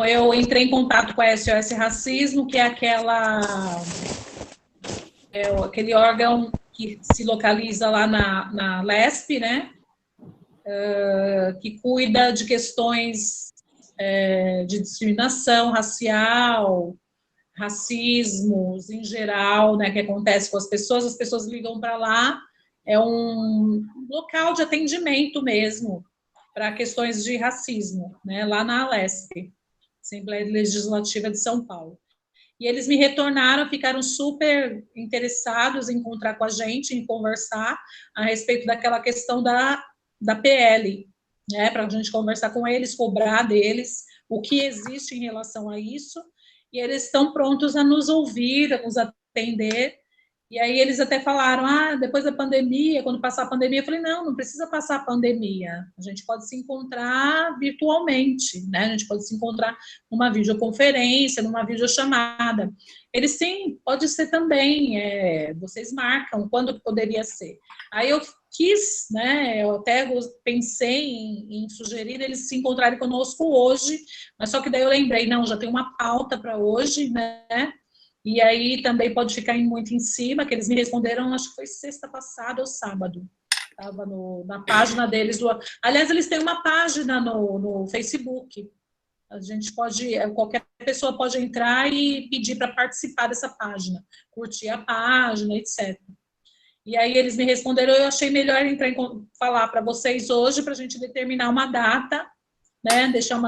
Então, eu entrei em contato com a SOS Racismo, que é aquele órgão que se localiza lá na LESP, né? Que cuida de questões de discriminação racial, racismos em geral, né, que acontece com as pessoas ligam para lá, é um local de atendimento mesmo para questões de racismo, né, lá na Alesp, Assembleia Legislativa de São Paulo. E eles me retornaram, ficaram super interessados em encontrar com a gente, em conversar a respeito daquela questão da PL, né, para a gente conversar com eles, cobrar deles o que existe em relação a isso, e eles estão prontos a nos ouvir, a nos atender. E aí eles até falaram, depois da pandemia, quando passar a pandemia, eu falei, não precisa passar a pandemia, a gente pode se encontrar virtualmente, né? A gente pode se encontrar numa videoconferência, numa videochamada. Eles, sim, pode ser também, vocês marcam quando poderia ser. Aí eu quis, né, eu até pensei em sugerir eles se encontrarem conosco hoje, mas só que daí eu lembrei, não, já tem uma pauta para hoje, né, e aí também pode ficar muito em cima, que eles me responderam, acho que foi sexta passada ou sábado, estava na página deles, aliás, eles têm uma página no Facebook, a gente pode, qualquer pessoa pode entrar e pedir para participar dessa página, curtir a página, etc. E aí eles me responderam, eu achei melhor falar para vocês hoje, para a gente determinar uma data, né, deixar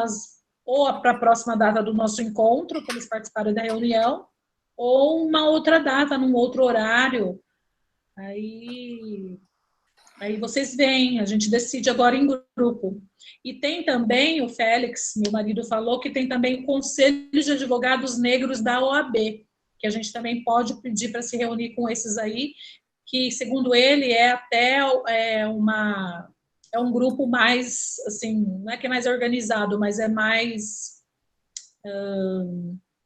ou para a próxima data do nosso encontro, para eles participarem da reunião, ou uma outra data, num outro horário. Aí vocês veem, a gente decide agora em grupo. E tem também, o Félix, meu marido, falou que tem também o Conselho de Advogados Negros da OAB, que a gente também pode pedir para se reunir com esses aí, que, segundo ele, é um grupo mais, assim, não é que é mais organizado, mas é mais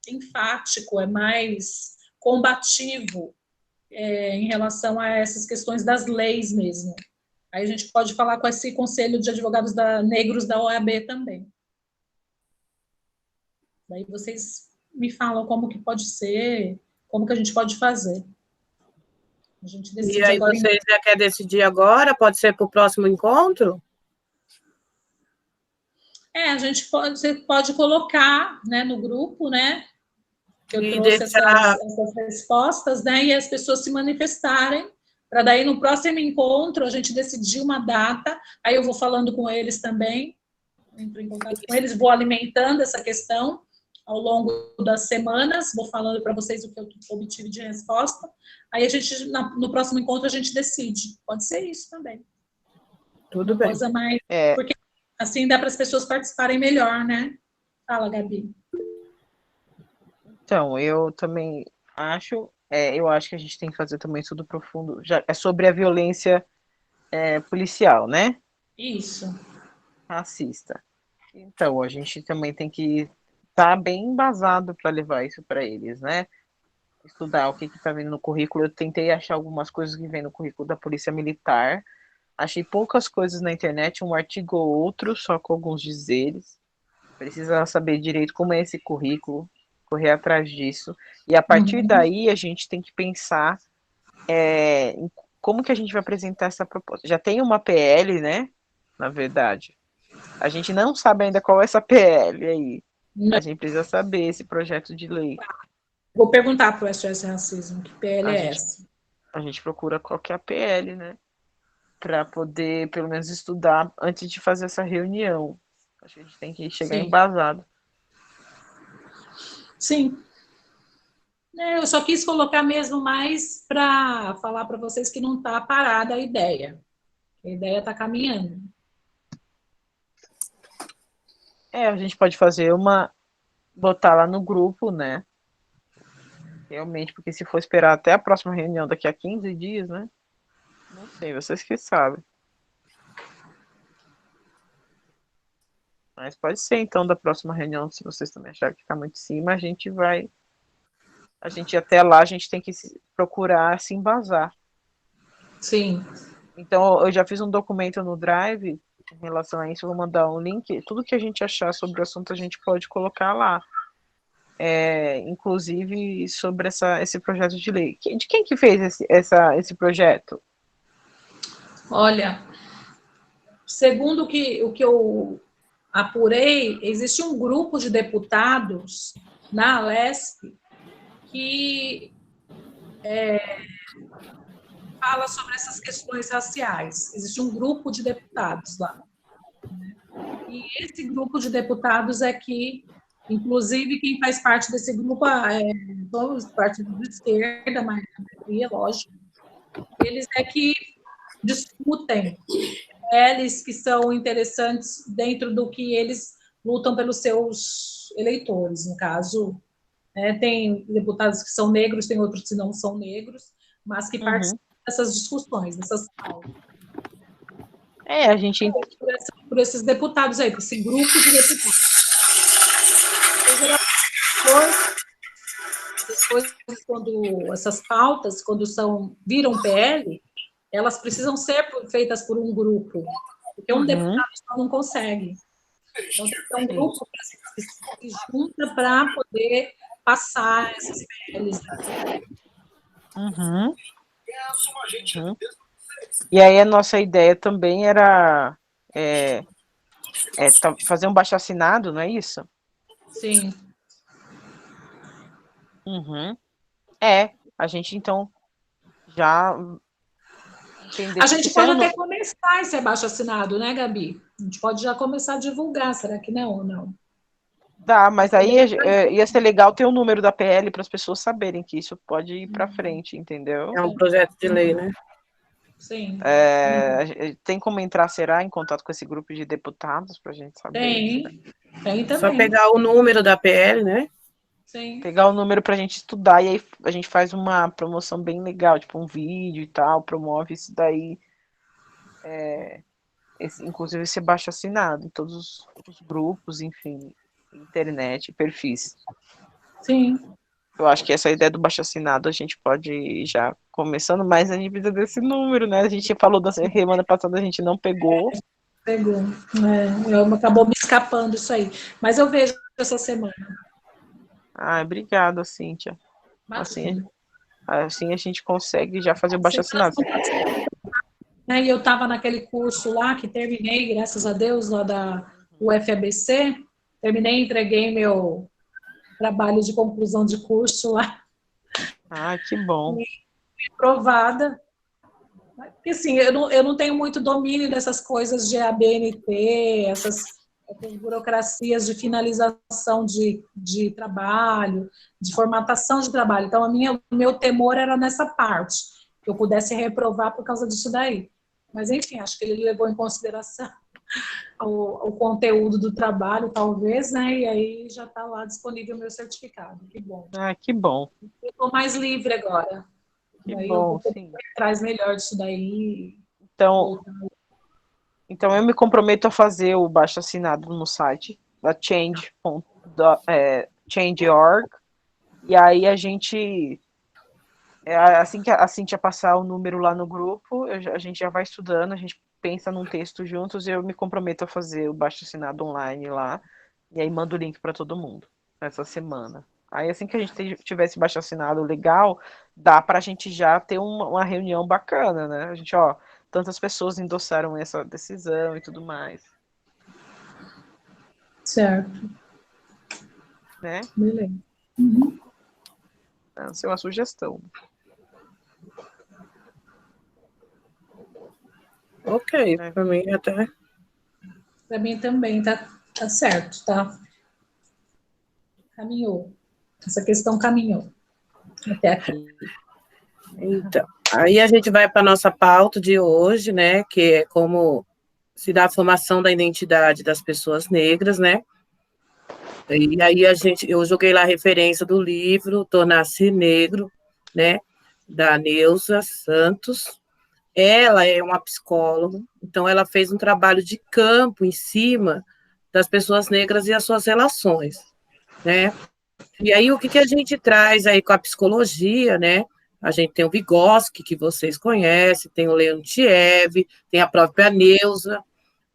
enfático, é mais combativo em relação a essas questões das leis mesmo. Aí a gente pode falar com esse Conselho de Advogados Negros da OAB também. Daí vocês me falam como que pode ser, como que a gente pode fazer. A gente decide e aí agora. Vocês já querem decidir agora? Pode ser para o próximo encontro? A gente pode colocar, né, no grupo, né, que eu trouxe deixar... essas respostas, né, e as pessoas se manifestarem, para daí no próximo encontro a gente decidir uma data, aí eu vou falando com eles também, entro em contato com eles, vou alimentando essa questão ao longo das semanas, vou falando para vocês o que eu obtive de resposta, aí a gente, no próximo encontro a gente decide, pode ser isso também. Tudo uma bem. Coisa mais... Porque assim dá para as pessoas participarem melhor, né? Fala, Gabi. Então, eu também acho, eu acho que a gente tem que fazer também estudo profundo, já é sobre a violência policial, né? Isso. Racista. Então, a gente também tem que estar bem embasado para levar isso para eles, né? Estudar o que está vindo no currículo. Eu tentei achar algumas coisas que vem no currículo da Polícia Militar. Achei poucas coisas na internet, um artigo ou outro, só com alguns dizeres. Precisa saber direito como é esse currículo, correr atrás disso. E a partir daí a gente tem que pensar em como que a gente vai apresentar essa proposta. Já tem uma PL, né? Na verdade. A gente não sabe ainda qual é essa PL aí. A gente precisa saber esse projeto de lei. Vou perguntar para o SOS Racismo que PL é essa. A gente procura qual que é a PL, né? Para poder, pelo menos, estudar antes de fazer essa reunião. Acho que a gente tem que chegar embasado. Sim. Eu só quis colocar mesmo mais para falar para vocês que não está parada a ideia. A ideia está caminhando. A gente pode fazer botar lá no grupo, né? Realmente, porque se for esperar até a próxima reunião daqui a 15 dias, né? Não sei, vocês que sabem. Mas pode ser, então, da próxima reunião, se vocês também acharem que está muito em cima, a gente vai... até lá, a gente tem que procurar se embasar. Sim. Então, eu já fiz um documento no Drive Em relação a isso, eu vou mandar um link. Tudo que a gente achar sobre o assunto, a gente pode colocar lá. Inclusive sobre esse projeto de lei. De quem que fez esse projeto? Olha, segundo o que eu apurei, existe um grupo de deputados na Alesp que fala sobre essas questões raciais. Existe um grupo de deputados lá. E esse grupo de deputados é que, inclusive, quem faz parte desse grupo todos partidos de esquerda, mas maioria, lógico, eles é que discutem PLs que são interessantes dentro do que eles lutam pelos seus eleitores. No caso, tem deputados que são negros, tem outros que não são negros, mas que participam dessas discussões, dessas pautas. A gente... Por esses deputados aí, por esse grupo de deputados. Depois, quando essas pautas, quando viram PL, elas precisam ser feitas por um grupo, porque um deputado só não consegue. Então, tem que ter um grupo que se junta para poder passar essas PLs. E aí a nossa ideia também era fazer um baixo-assinado, não é isso? Sim. A gente então já entendeu. A gente pode até começar esse abaixo-assinado, né, Gabi? A gente pode já começar a divulgar, será que não ou não? Dá, mas aí ia ser legal ter o número da PL para as pessoas saberem que isso pode ir para frente, entendeu? É um projeto de lei, né? Sim. Tem como entrar, será, em contato com esse grupo de deputados para a gente saber? Tem também. Só pegar o número da PL, né? Sim. Pegar o número para a gente estudar e aí a gente faz uma promoção bem legal, tipo um vídeo e tal, promove isso daí. Inclusive esse baixo assinado em todos os grupos, enfim, internet, perfis. Sim. Eu acho que essa ideia do baixo assinado a gente pode ir já começando, mas a gente precisa desse número, né? A gente falou da semana passada, a gente não pegou. Pegou. Acabou me escapando isso aí. Mas eu vejo essa semana. Obrigada, Cíntia. Assim a gente consegue já fazer o baixo assinado. E eu estava naquele curso lá que terminei, graças a Deus, lá da UFABC. Terminei, entreguei meu trabalho de conclusão de curso lá. Que bom. E aprovada. Porque, assim, eu não tenho muito domínio dessas coisas de ABNT, essas burocracias de finalização de trabalho, de formatação de trabalho. Então, o meu temor era nessa parte, que eu pudesse reprovar por causa disso daí. Mas, enfim, acho que ele levou em consideração o conteúdo do trabalho, talvez, né? E aí já está lá disponível o meu certificado. Que bom. Que bom. Eu estou mais livre agora. Que aí bom, eu sim. Traz melhor disso daí. Então eu me comprometo a fazer o baixo assinado no site da Change.org, e aí a gente, assim que a Cíntia passar o número lá no grupo, a gente já vai estudando, a gente pensa num texto juntos, e eu me comprometo a fazer o baixo assinado online lá, e aí mando o link para todo mundo essa semana. Aí assim que a gente tivesse baixo assinado legal, dá para a gente já ter uma reunião bacana, né? A gente, tantas pessoas endossaram essa decisão e tudo mais. Certo. Né? Beleza. Essa é uma sugestão. Ok, para mim até. Para mim também tá certo, tá? Caminhou. Essa questão caminhou até aqui. Então, aí a gente vai para a nossa pauta de hoje, né? Que é como se dá a formação da identidade das pessoas negras, né? E aí eu joguei lá a referência do livro Tornar-se Negro, né? Da Neuza Santos. Ela é uma psicóloga, então ela fez um trabalho de campo em cima das pessoas negras e as suas relações, né? E aí o que a gente traz aí com a psicologia, né? A gente tem o Vygotsky, que vocês conhecem, tem o Leontiev, tem a própria Neuza. O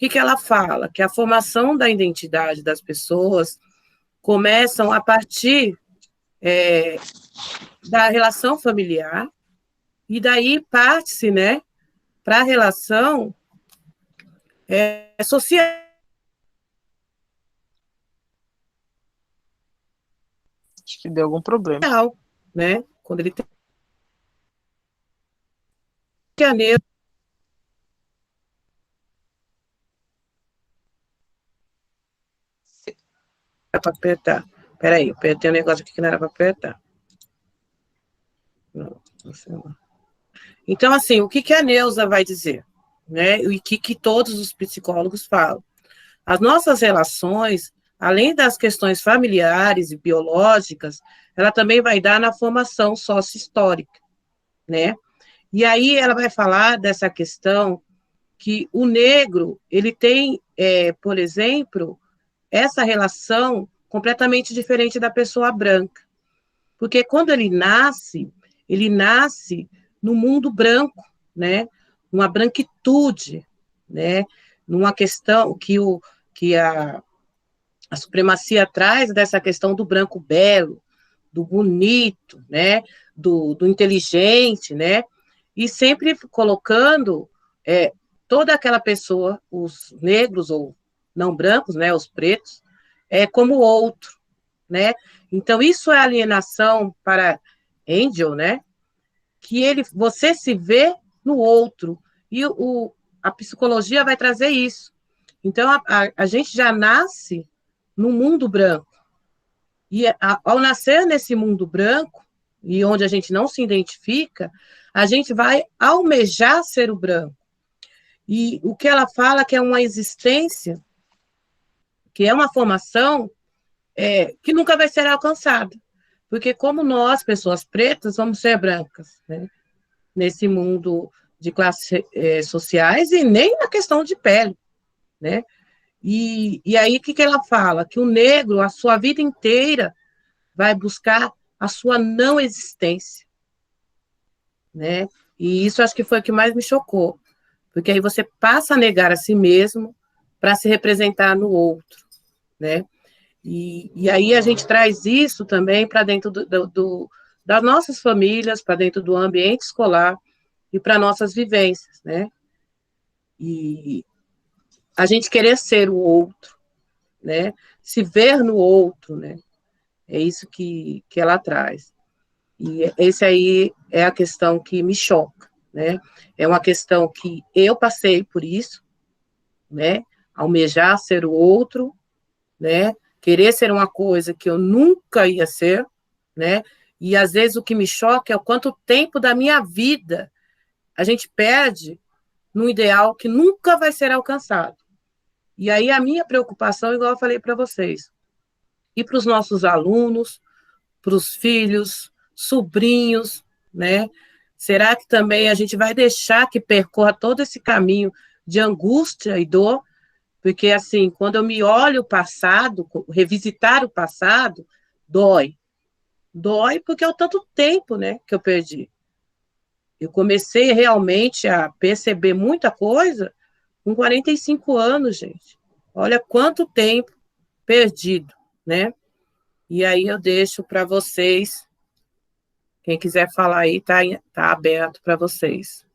que ela fala? Que a formação da identidade das pessoas começam a partir da relação familiar, e daí parte-se, né, para a relação social. Acho que deu algum problema. Né? Quando ele tem que a neuza para apertar. Peraí, eu apertei um negócio aqui que não era para apertar. Não, não. Então, assim, o que a Neuza vai dizer? Né? E o que todos os psicólogos falam? As nossas relações, além das questões familiares e biológicas, ela também vai dar na formação sócio-histórica, né? E aí ela vai falar dessa questão que o negro, ele tem, por exemplo, essa relação completamente diferente da pessoa branca. Porque quando ele nasce no mundo branco, né? Uma branquitude, né? Numa questão que a supremacia traz dessa questão do branco belo, do bonito, né? Do inteligente, né? E sempre colocando toda aquela pessoa, os negros ou não brancos, né? Os pretos, como outro, né? Então, isso é alienação para Angel, né? Que você se vê no outro. E a psicologia vai trazer isso. Então, a gente já nasce no mundo branco. E ao nascer nesse mundo branco, e onde a gente não se identifica, a gente vai almejar ser o branco. E o que ela fala que é uma existência, que é uma formação que nunca vai ser alcançada. Porque como nós, pessoas pretas, vamos ser brancas, né? Nesse mundo de classes sociais e nem na questão de pele, né? E aí, o que ela fala? Que o negro, a sua vida inteira, vai buscar a sua não existência, né? E isso acho que foi o que mais me chocou, porque aí você passa a negar a si mesmo para se representar no outro, né? E aí a gente traz isso também para dentro das nossas famílias, para dentro do ambiente escolar e para nossas vivências, né? E a gente querer ser o outro, né? Se ver no outro, né? É isso que ela traz. E esse aí é a questão que me choca, né? É uma questão que eu passei por isso, né? Almejar ser o outro, né? Querer ser uma coisa que eu nunca ia ser, né? E às vezes o que me choca é o quanto tempo da minha vida a gente perde num ideal que nunca vai ser alcançado. E aí a minha preocupação, igual eu falei para vocês, e para os nossos alunos, para os filhos, sobrinhos, né? Será que também a gente vai deixar que percorra todo esse caminho de angústia e dor? Porque, assim, quando eu me olho o passado, revisitar o passado, dói. Dói porque é o tanto tempo, né, que eu perdi. Eu comecei realmente a perceber muita coisa com 45 anos, gente. Olha quanto tempo perdido, né? E aí eu deixo para vocês, quem quiser falar aí, tá aberto para vocês.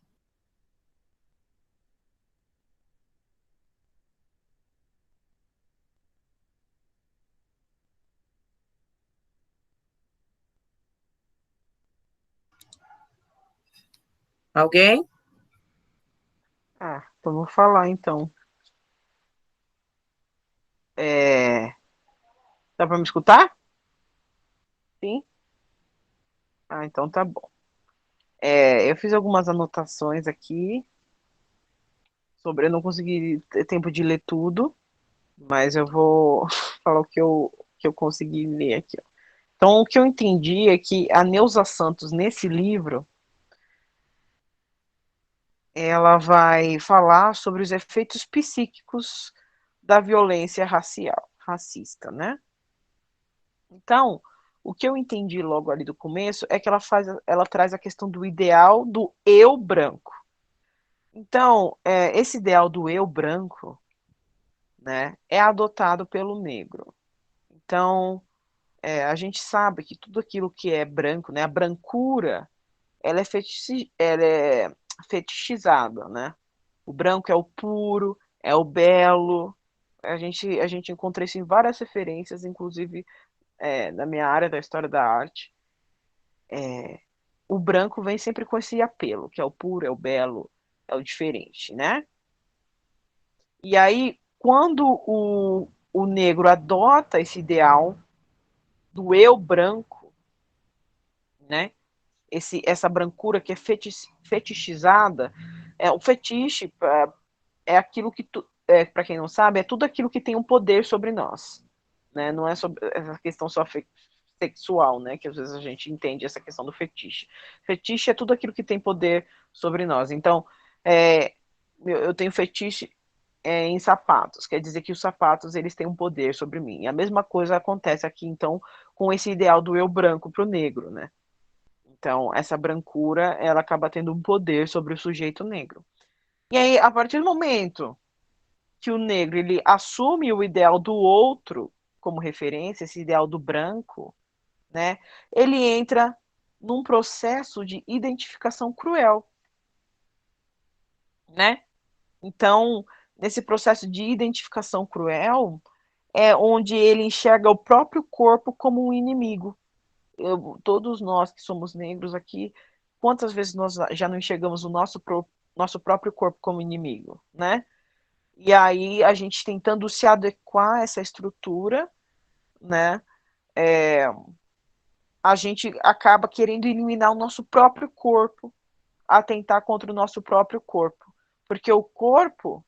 Alguém? Então vou falar então. Dá para me escutar? Sim? Então tá bom. Eu fiz algumas anotações aqui eu não consegui ter tempo de ler tudo, mas eu vou falar o que eu consegui ler aqui. Ó. Então, o que eu entendi é que a Neuza Santos, nesse livro, ela vai falar sobre os efeitos psíquicos da violência racista, né? Então, o que eu entendi logo ali do começo é que ela traz a questão do ideal do eu branco. Então, esse ideal do eu branco, né, é adotado pelo negro. Então, a gente sabe que tudo aquilo que é branco, né, a brancura, ela é fetichizada, né? O branco é o puro, é o belo. A gente encontra isso em várias referências, inclusive na minha área da história da arte. O branco vem sempre com esse apelo, que é o puro, é o belo, é o diferente, né? E aí, quando o negro adota esse ideal do eu branco, né? Essa brancura que é fetichizada, o fetiche é aquilo que, para quem não sabe, é tudo aquilo que tem um poder sobre nós, né? Não é sobre essa questão só sexual, né? Que às vezes a gente entende essa questão do fetiche. Fetiche é tudo aquilo que tem poder sobre nós. Então, eu tenho fetiche em sapatos, quer dizer que os sapatos eles têm um poder sobre mim. E a mesma coisa acontece aqui, então, com esse ideal do eu branco para o negro, né? Então, essa brancura, ela acaba tendo um poder sobre o sujeito negro. E aí, a partir do momento que o negro ele assume o ideal do outro como referência, esse ideal do branco, né, ele entra num processo de identificação cruel, né? Então, nesse processo de identificação cruel, é onde ele enxerga o próprio corpo como um inimigo. Todos nós que somos negros aqui, quantas vezes nós já não enxergamos o nosso próprio corpo como inimigo, né? E aí a gente tentando se adequar a essa estrutura, né? A gente acaba querendo eliminar o nosso próprio corpo, atentar contra o nosso próprio corpo, porque o corpo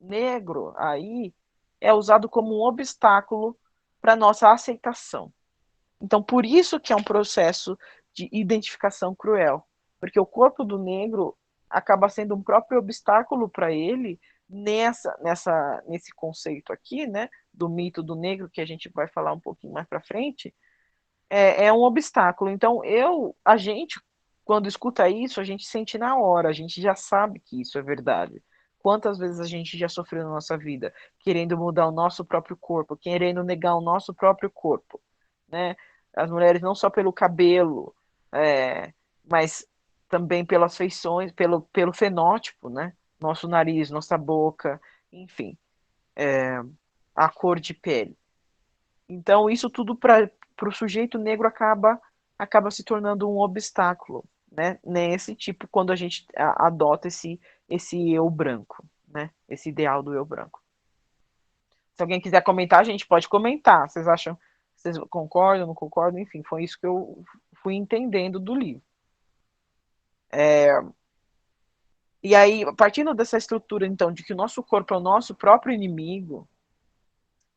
negro aí é usado como um obstáculo para nossa aceitação. Então, por isso que é um processo de identificação cruel, porque o corpo do negro acaba sendo um próprio obstáculo para ele nesse conceito aqui, né, do mito do negro, que a gente vai falar um pouquinho mais para frente, é um obstáculo. Então, a gente, quando escuta isso, a gente sente na hora, a gente já sabe que isso é verdade. Quantas vezes a gente já sofreu na nossa vida, querendo mudar o nosso próprio corpo, querendo negar o nosso próprio corpo, né? As mulheres não só pelo cabelo, mas também pelas feições, pelo fenótipo, né? Nosso nariz, nossa boca, enfim, a cor de pele. Então, isso tudo para o sujeito negro acaba se tornando um obstáculo, né? Nesse tipo, quando a gente adota esse eu branco, né? Esse ideal do eu branco. Se alguém quiser comentar, a gente pode comentar. Vocês concordam, não concordam? Enfim, foi isso que eu fui entendendo do livro. E aí, partindo dessa estrutura, então, de que o nosso corpo é o nosso próprio inimigo,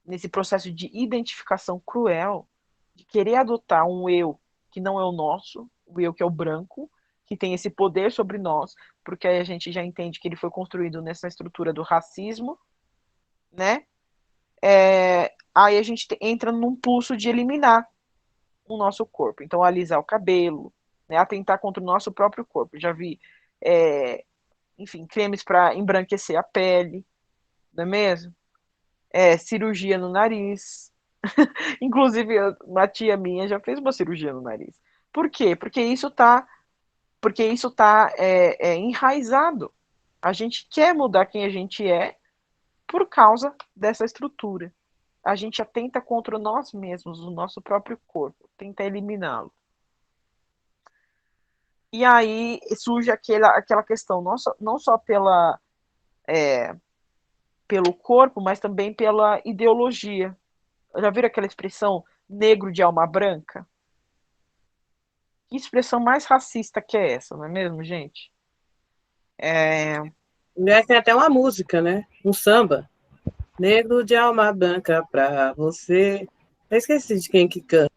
nesse processo de identificação cruel, de querer adotar um eu que não é o nosso, o eu que é o branco, que tem esse poder sobre nós, porque aí a gente já entende que ele foi construído nessa estrutura do racismo, né? Aí a gente entra num pulso de eliminar o nosso corpo. Então, alisar o cabelo, né? Atentar contra o nosso próprio corpo. Já vi, enfim, cremes para embranquecer a pele, não é mesmo? Cirurgia no nariz. Inclusive, uma tia minha já fez uma cirurgia no nariz. Por quê? Porque isso está enraizado. A gente quer mudar quem a gente é por causa dessa estrutura. A gente atenta contra nós mesmos, o nosso próprio corpo, tenta eliminá-lo. E aí surge aquela questão, não só pelo corpo, mas também pela ideologia. Já viram aquela expressão negro de alma branca? Que expressão mais racista que é essa, não é mesmo, gente? Tem até uma música, né? Um samba. Negro de alma branca pra você. Eu esqueci de quem que canta.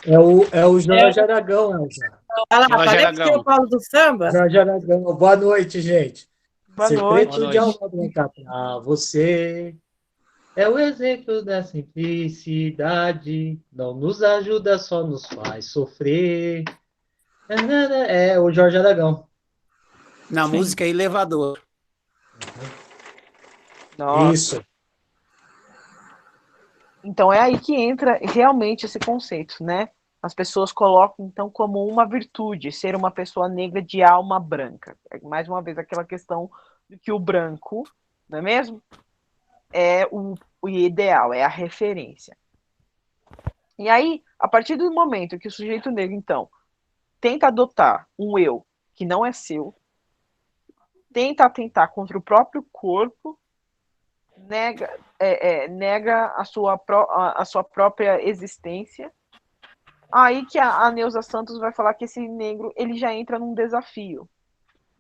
É o Jorge Aragão, Elza. Olha lá, parece que eu falo do samba. Jorge Aragão. Boa noite, gente. Boa Ser noite. preto de alma branca pra você é o exemplo da simplicidade. Não nos ajuda, só nos faz sofrer. É o Jorge Aragão. Na música Elevador. Nossa. Isso. Então é aí que entra realmente esse conceito, né? As pessoas colocam então como uma virtude ser uma pessoa negra de alma branca. Mais uma vez aquela questão de que o branco, não é mesmo? É o ideal, é a referência. E aí, a partir do momento que o sujeito negro, então, tenta adotar um eu que não é seu, tenta atentar contra o próprio corpo, nega a sua própria existência, aí que a Neuza Santos vai falar que esse negro ele já entra num desafio.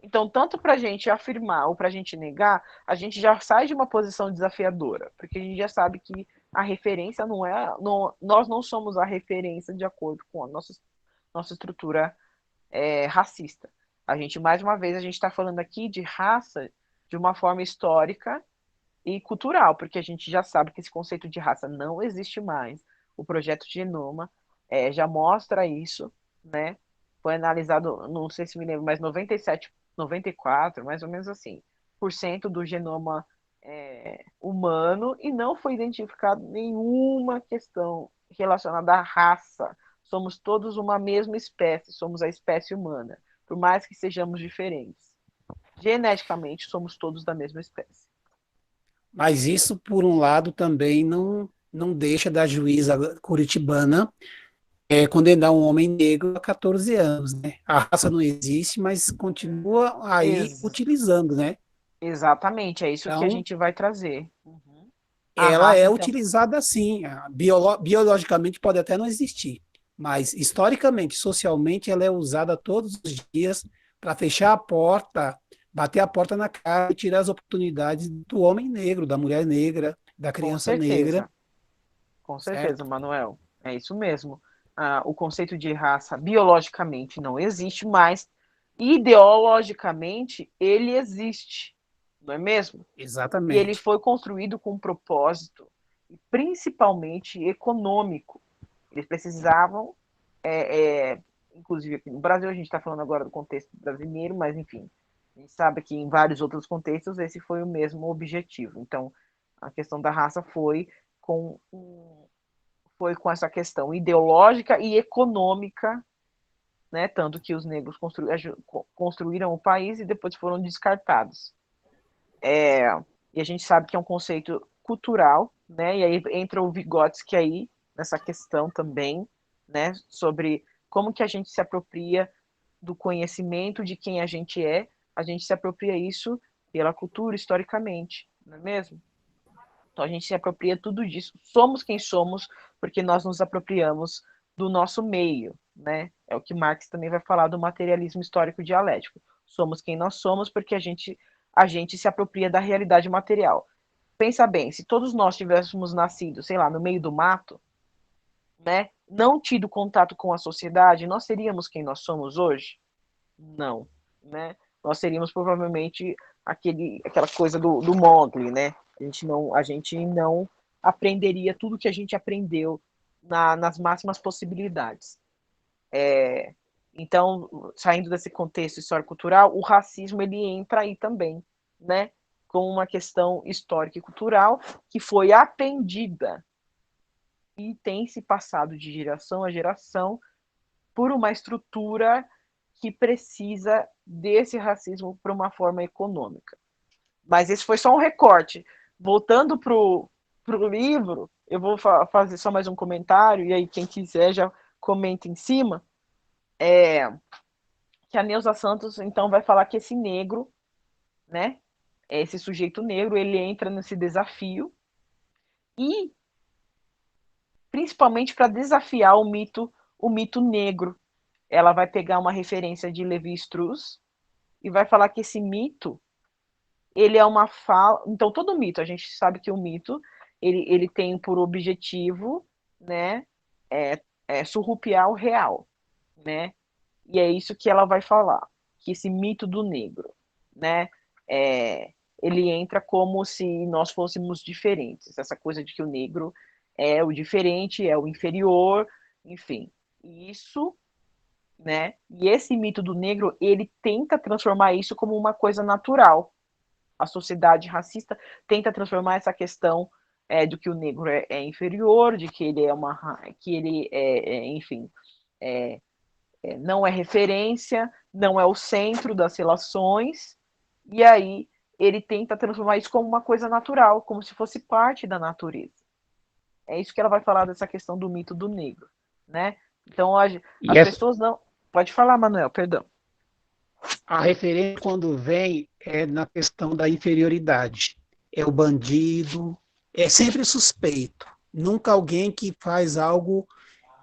Então, tanto para a gente afirmar ou para a gente negar, a gente já sai de uma posição desafiadora, porque a gente já sabe que a referência não é. Não, nós não somos a referência de acordo com a nossa estrutura racista. A gente, mais uma vez, a gente está falando aqui de raça de uma forma histórica e cultural, porque a gente já sabe que esse conceito de raça não existe mais. O projeto Genoma já mostra isso, né? Foi analisado, não sei se me lembro, mas 97, 94, mais ou menos assim, por cento do genoma humano e não foi identificado nenhuma questão relacionada à raça. Somos todos uma mesma espécie, somos a espécie humana, por mais que sejamos diferentes. Geneticamente, somos todos da mesma espécie. Mas isso, por um lado, também não deixa da juíza curitibana condenar um homem negro a 14 anos, né? A raça não existe, mas continua aí Ex utilizando, né? Exatamente, é isso que a Então, gente vai trazer. Uhum. A ela raça, é então, utilizada assim. Biologicamente pode até não existir, mas historicamente, socialmente, ela é usada todos os dias para fechar a porta, bater a porta na cara e tirar as oportunidades do homem negro, da mulher negra, da criança negra, com certeza, certo? Manuel. É isso mesmo. O conceito de raça biologicamente não existe, mas ideologicamente ele existe, não é mesmo? E ele Exatamente. foi construído com um propósito, principalmente econômico. Eles precisavam, inclusive aqui no Brasil, a gente está falando agora do contexto brasileiro, mas enfim, a gente sabe que em vários outros contextos esse foi o mesmo objetivo. Então, a questão da raça com, foi com essa questão ideológica e econômica, né? Tanto que os negros construíram o país e depois foram descartados. E a gente sabe que é um conceito cultural, né? E aí entra o Vygotsky aí nessa questão também, né? Sobre como que a gente se apropria do conhecimento de quem a gente se apropria isso pela cultura historicamente, não é mesmo? Então a gente se apropria tudo disso. Somos quem somos porque nós nos apropriamos do nosso meio, né? É o que Marx também vai falar do materialismo histórico dialético. Somos quem nós somos porque a gente se apropria da realidade material. Pensa bem, se todos nós tivéssemos nascido, sei lá, no meio do mato, né? Não tido contato com a sociedade, nós seríamos quem nós somos hoje? Não, né? Nós seríamos provavelmente aquela coisa do Mowgli, né? A gente não aprenderia tudo que a gente aprendeu nas máximas possibilidades. Então, saindo desse contexto histórico-cultural, o racismo ele entra aí também, né? Com uma questão histórica e cultural que foi aprendida e tem se passado de geração a geração por uma estrutura que precisa desse racismo para uma forma econômica. Mas esse foi só um recorte. Voltando para o livro, eu vou fazer só mais um comentário, e aí quem quiser já comenta em cima, que a Neuza Santos, então, vai falar que esse negro, né, esse sujeito negro, ele entra nesse desafio, e principalmente para desafiar o mito negro. Ela vai pegar uma referência de Levi Strauss e vai falar que esse mito ele é uma fala. Então, todo mito, a gente sabe que o mito ele tem por objetivo, né, surrupiar o real, né? E é isso que ela vai falar, que esse mito do negro, né, ele entra como se nós fôssemos diferentes, essa coisa de que o negro é o diferente, é o inferior, enfim. Isso, né? E esse mito do negro, ele tenta transformar isso como uma coisa natural, a sociedade racista tenta transformar essa questão de que o negro é inferior, de que ele enfim, não é referência, não é o centro das relações, e aí ele tenta transformar isso como uma coisa natural, como se fosse parte da natureza. É isso que ela vai falar dessa questão do mito do negro, né? Então, as pessoas não... Pode falar, Manuel, perdão. A referência, quando vem, é na questão da inferioridade. É o bandido, é sempre suspeito. Nunca alguém que faz algo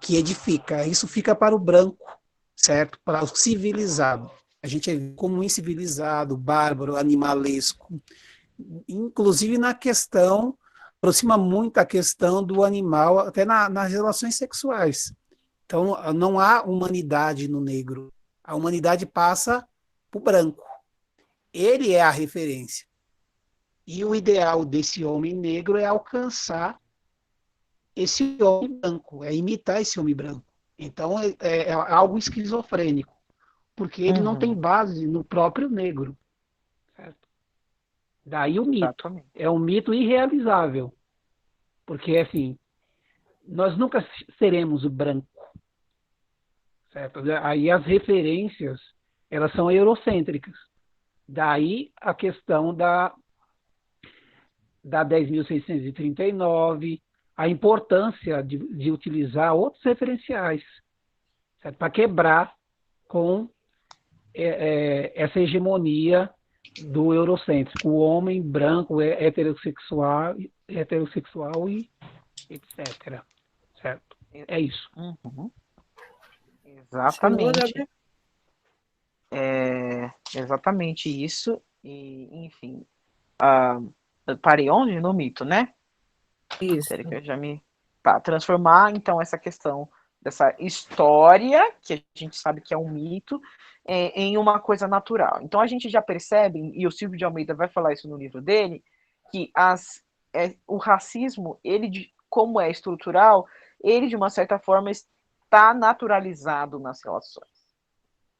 que edifica. Isso fica para o branco, certo? Para o civilizado. A gente é como incivilizado, bárbaro, animalesco. Inclusive na questão, aproxima muito a questão do animal, até nas relações sexuais. Então, não há humanidade no negro. A humanidade passa para o branco. Ele é a referência. E o ideal desse homem negro é alcançar esse homem branco, é imitar esse homem branco. Então, é algo esquizofrênico, porque ele não tem base no próprio negro. Certo? Daí o mito. Exatamente. É um mito irrealizável. Porque, assim, nós nunca seremos o branco. Certo? Aí as referências, elas são eurocêntricas. Daí a questão da 10.639, a importância de utilizar outros referenciais, para quebrar com essa hegemonia do eurocêntrico, o homem branco, heterossexual e etc. Certo? É isso. Uhum. Exatamente. Exatamente isso. E, enfim, parei onde? No mito, né? Isso. Que eu já me... transformar, então, essa questão dessa história, que a gente sabe que é um mito, em uma coisa natural. Então, a gente já percebe, e o Silvio de Almeida vai falar isso no livro dele, que o racismo, ele, como é estrutural, ele, de uma certa forma, está naturalizado nas relações.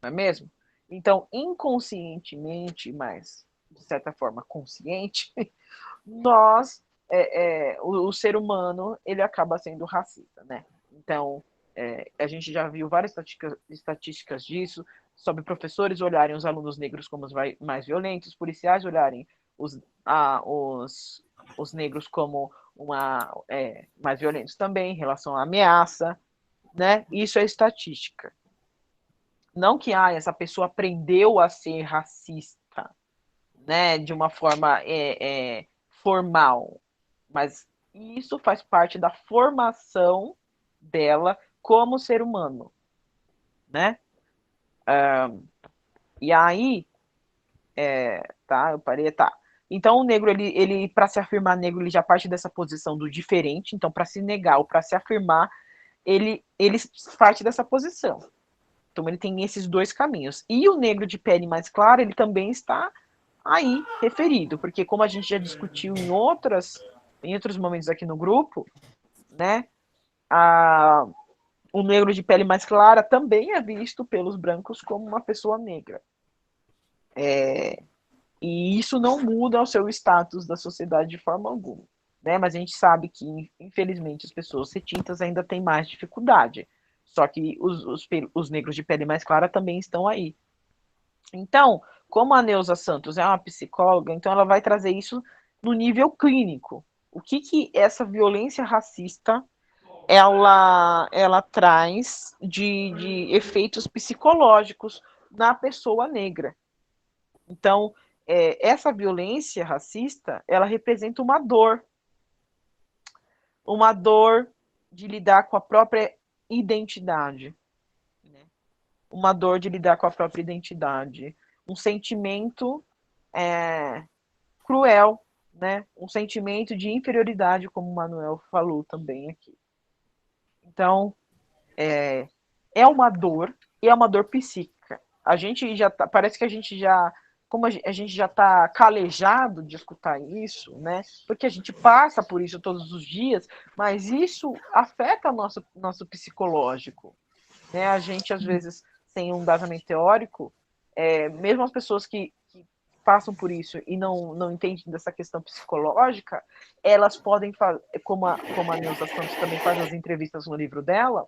Não é mesmo? Então, inconscientemente, mas, de certa forma, consciente, nós, o ser humano, ele acaba sendo racista, né? Então, a gente já viu várias estatísticas disso, sobre professores olharem os alunos negros como os mais violentos, policiais olharem os negros como mais violentos também, em relação à ameaça, né? Isso é estatística. Não que essa pessoa aprendeu a ser racista, né, de uma forma formal, mas isso faz parte da formação dela como ser humano, né? E aí, eu parei, Então o negro, ele para se afirmar negro, ele já parte dessa posição do diferente. Então, para se negar ou para se afirmar, ele parte dessa posição. Então ele tem esses dois caminhos. E o negro de pele mais clara, ele também está aí referido, porque como a gente já discutiu em outros momentos aqui no grupo, né, o negro de pele mais clara também é visto pelos brancos como uma pessoa negra. E isso não muda o seu status da sociedade de forma alguma, né? Mas a gente sabe que, infelizmente, as pessoas retintas ainda têm mais dificuldade. Só que os negros de pele mais clara também estão aí. Então, como a Neuza Santos é uma psicóloga, então ela vai trazer isso no nível clínico. O que essa violência racista ela traz de efeitos psicológicos na pessoa negra. Então, essa violência racista, ela representa uma dor de lidar com a própria identidade, né? Uma dor de lidar com a própria identidade, um sentimento cruel, né? Um sentimento de inferioridade, como o Manuel falou também aqui. Então, é uma dor, e é uma dor psíquica. A gente já parece que a gente já, como a gente já está calejado de escutar isso, né? Porque a gente passa por isso todos os dias, mas isso afeta nosso psicológico, né? A gente, às vezes, sem um embasamento teórico, mesmo as pessoas que passam por isso e não entendem dessa questão psicológica, elas podem fazer, como a Neuza Santos também faz as entrevistas no livro dela,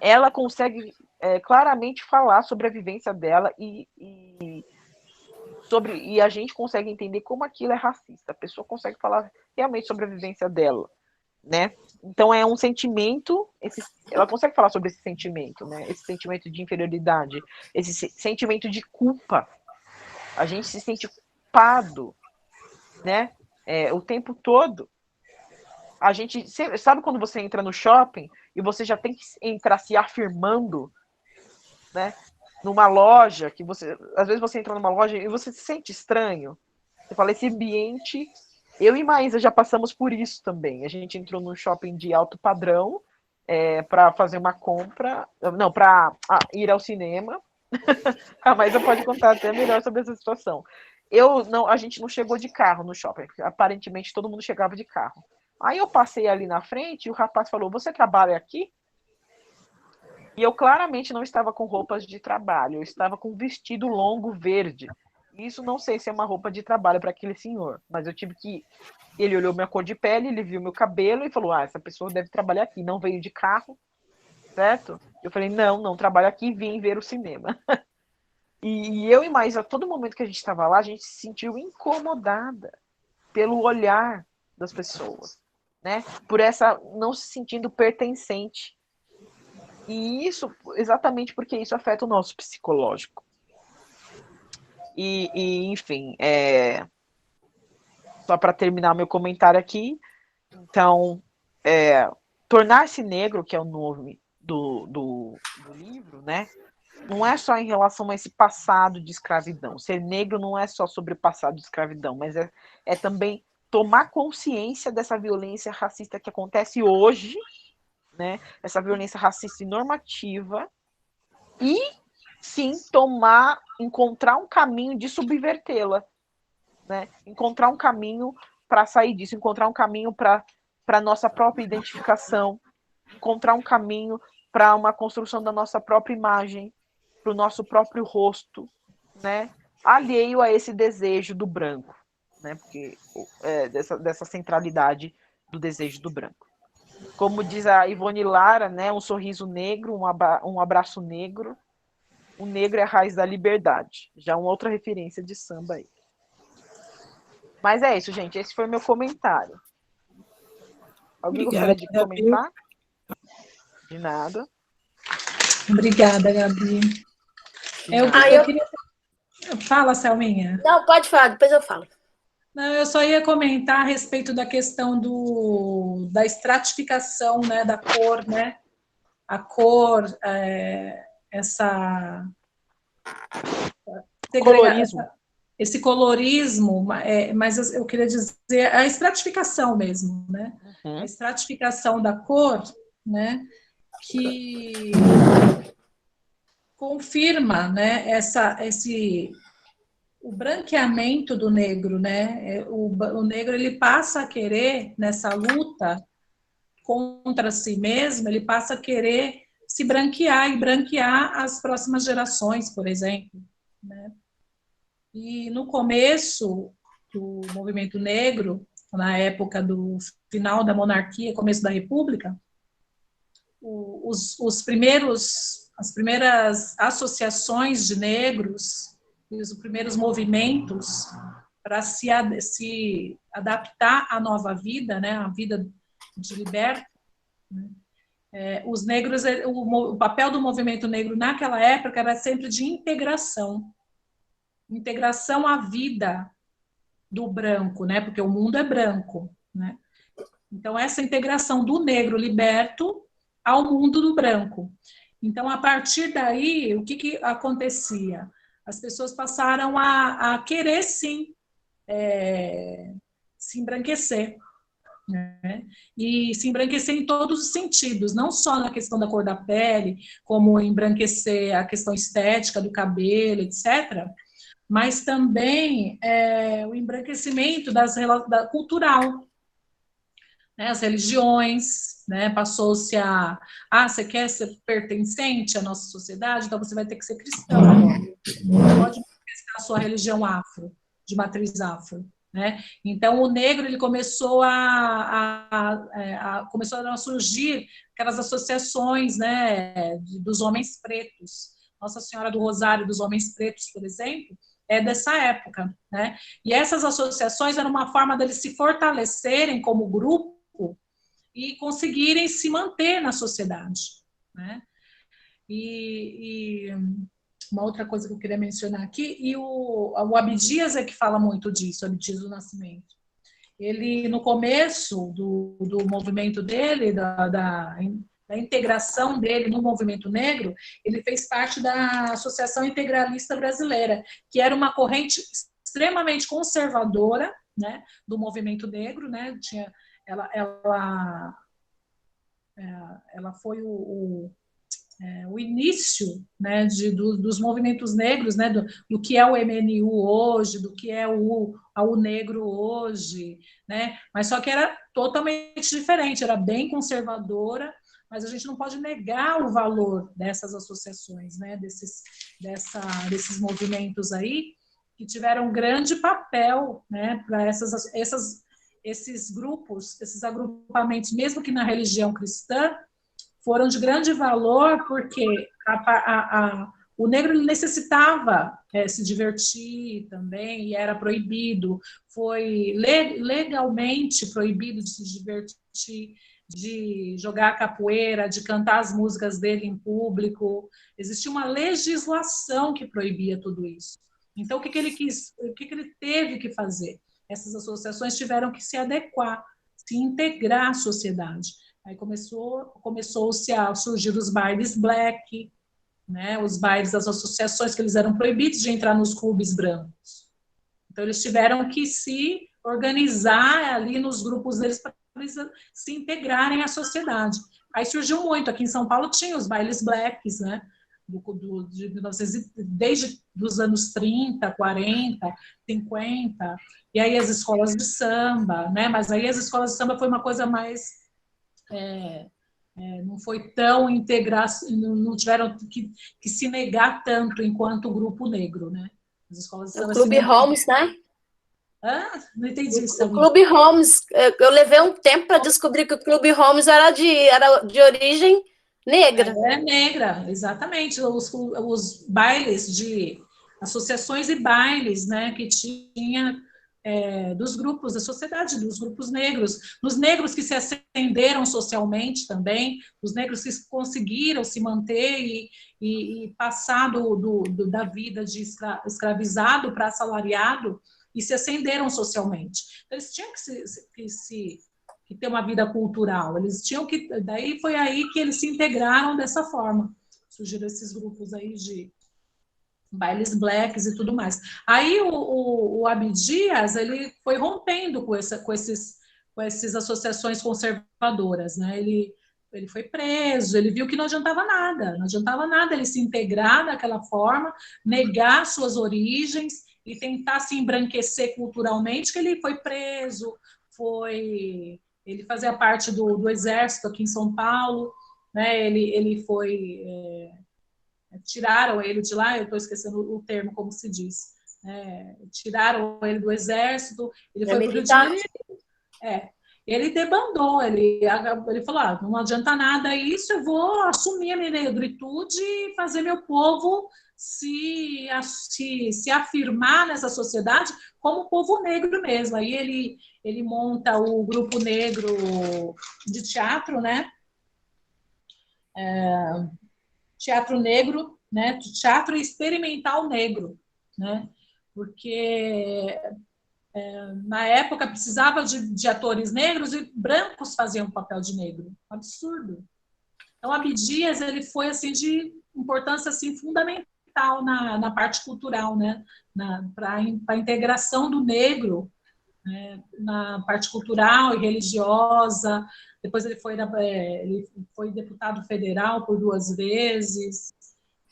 ela consegue claramente falar sobre a vivência dela e a gente consegue entender como aquilo é racista. A pessoa consegue falar realmente sobre a vivência dela, né? Então é um sentimento, ela consegue falar sobre esse sentimento, né? Esse sentimento de inferioridade, esse sentimento de culpa. A gente se sente culpado, né? O tempo todo. A gente sabe quando você entra no shopping e você já tem que entrar se afirmando, né? Numa loja que às vezes você entra numa loja e você se sente estranho. Você fala, esse ambiente, eu e Maísa já passamos por isso também. A gente entrou num shopping de alto padrão para fazer uma compra, não, para ir ao cinema. A Maísa pode contar até melhor sobre essa situação. A gente não chegou de carro no shopping. Aparentemente todo mundo chegava de carro. Aí eu passei ali na frente e o rapaz falou, você trabalha aqui? E eu claramente não estava com roupas de trabalho, eu estava com um vestido longo verde. Isso não sei se é uma roupa de trabalho para aquele senhor, mas eu tive que... Ele olhou minha cor de pele, ele viu meu cabelo e falou, essa pessoa deve trabalhar aqui, não veio de carro, certo? Eu falei, não trabalho aqui, vim ver o cinema. E eu e Maísa, a todo momento que a gente estava lá, a gente se sentiu incomodada pelo olhar das pessoas, né? Por essa não se sentindo pertencente. E isso, exatamente porque isso afeta o nosso psicológico. Enfim, só para terminar meu comentário aqui, então, tornar-se negro, que é o nome do livro, né? Não é só em relação a esse passado de escravidão. Ser negro não é só sobre o passado de escravidão, mas é também tomar consciência dessa violência racista que acontece hoje, né? Essa violência racista e normativa, e sim encontrar um caminho de subvertê-la, né? Encontrar um caminho para sair disso, encontrar um caminho para a nossa própria identificação, encontrar um caminho para uma construção da nossa própria imagem, para o nosso próprio rosto, né? Alheio a esse desejo do branco, né? Porque dessa centralidade do desejo do branco. Como diz a Ivone Lara, né? Um sorriso negro, um abraço negro. O negro é a raiz da liberdade. Já uma outra referência de samba aí. Mas é isso, gente. Esse foi meu comentário. Alguém gostaria de comentar? De nada. Obrigada, Gabi. Eu queria... Fala, Selminha. Não, pode falar, depois eu falo. Não, eu só ia comentar a respeito da questão da estratificação, né, da cor, né? A cor, colorismo. Esse colorismo, mas eu queria dizer a estratificação mesmo, né? A estratificação da cor, né? Que confirma, né? O branqueamento do negro, né? O negro ele passa a querer, nessa luta contra si mesmo, ele passa a querer se branquear e branquear as próximas gerações, por exemplo, né? E no começo do movimento negro, na época do final da monarquia, começo da república, as primeiras associações de negros, os primeiros movimentos para se adaptar à nova vida, né, a vida de liberto, né? Os negros, o papel do movimento negro naquela época era sempre de integração à vida do branco, né, porque o mundo é branco, né? Então essa integração do negro liberto ao mundo do branco. Então a partir daí, o que acontecia? As pessoas passaram a querer, sim, se embranquecer, né? E se embranquecer em todos os sentidos, não só na questão da cor da pele, como embranquecer a questão estética do cabelo, etc., mas também o embranquecimento cultural, né? As religiões, né? Passou-se você quer ser pertencente à nossa sociedade, então você vai ter que ser cristão agora. Não pode a sua religião afro, de matriz afro, né? Então, o negro, ele começou começou a surgir aquelas associações, né, dos homens pretos. Nossa Senhora do Rosário dos Homens Pretos, por exemplo, é dessa época, né? E essas associações eram uma forma deles se fortalecerem como grupo e conseguirem se manter na sociedade, né? E uma outra coisa que eu queria mencionar aqui, e o Abdias é que fala muito disso, Abdias do Nascimento. Ele, no começo do movimento dele, da integração dele no movimento negro, ele fez parte da Associação Integralista Brasileira, que era uma corrente extremamente conservadora, né, do movimento negro, né? Ela foi o início, né, dos movimentos negros, né, do que é o MNU hoje, do que é a U Negro hoje, né, mas só que era totalmente diferente, era bem conservadora, mas a gente não pode negar o valor dessas associações, né, desses movimentos aí, que tiveram um grande papel, né, para esses grupos, esses agrupamentos, mesmo que na religião cristã, foram de grande valor, porque o negro ele necessitava se divertir também, e era proibido, foi legalmente proibido de se divertir, de jogar capoeira, de cantar as músicas dele em público. Existia uma legislação que proibia tudo isso. Então, o que ele teve que fazer? Essas associações tiveram que se adequar, se integrar à sociedade. Aí começou-se a surgir os bailes black, né, os bailes das associações, que eles eram proibidos de entrar nos clubes brancos. Então, eles tiveram que se organizar ali nos grupos deles para eles se integrarem à sociedade. Aí surgiu muito, aqui em São Paulo tinha os bailes blacks, né, desde os anos 30, 40, 50, e aí as escolas de samba, né, mas aí as escolas de samba foi uma coisa mais... não foi tão integrado, não tiveram que se negar tanto enquanto o grupo negro, né? As escolas o Clube Holmes, né? Não entendi isso. O Clube Holmes, eu levei um tempo para descobrir que o Clube Holmes era de origem negra. É negra, exatamente. Os bailes de associações e bailes, né, que tinha dos grupos da sociedade, dos grupos negros, dos negros que se ascenderam socialmente também, os negros que conseguiram se manter e passar da vida de escravizado para assalariado e se ascenderam socialmente. Então, eles tinham que ter uma vida cultural, eles tinham que... Daí foi aí que eles se integraram dessa forma. Surgiram esses grupos aí de bailes blacks e tudo mais. Aí o Abdias, ele foi rompendo com essas associações conservadoras, né? Ele foi preso, ele viu que não adiantava nada ele se integrar daquela forma, negar suas origens e tentar se embranquecer culturalmente, que ele foi preso, ele fazia parte do exército aqui em São Paulo, né? Ele foi... tiraram ele de lá, eu estou esquecendo o termo, como se diz, tiraram ele do exército, ele foi militar. Ele debandou, ele falou, não adianta nada isso, eu vou assumir a minha negritude e fazer meu povo se afirmar nessa sociedade como povo negro mesmo. Aí ele monta o grupo negro de teatro, né? Teatro negro, né? Teatro experimental negro, né? Porque na época precisava de atores negros e brancos faziam o papel de negro. Absurdo. Então, Abdias, ele foi assim de importância assim fundamental na parte cultural, né? Para a integração do negro, né? Na parte cultural e religiosa. Depois ele foi deputado federal por 2 vezes.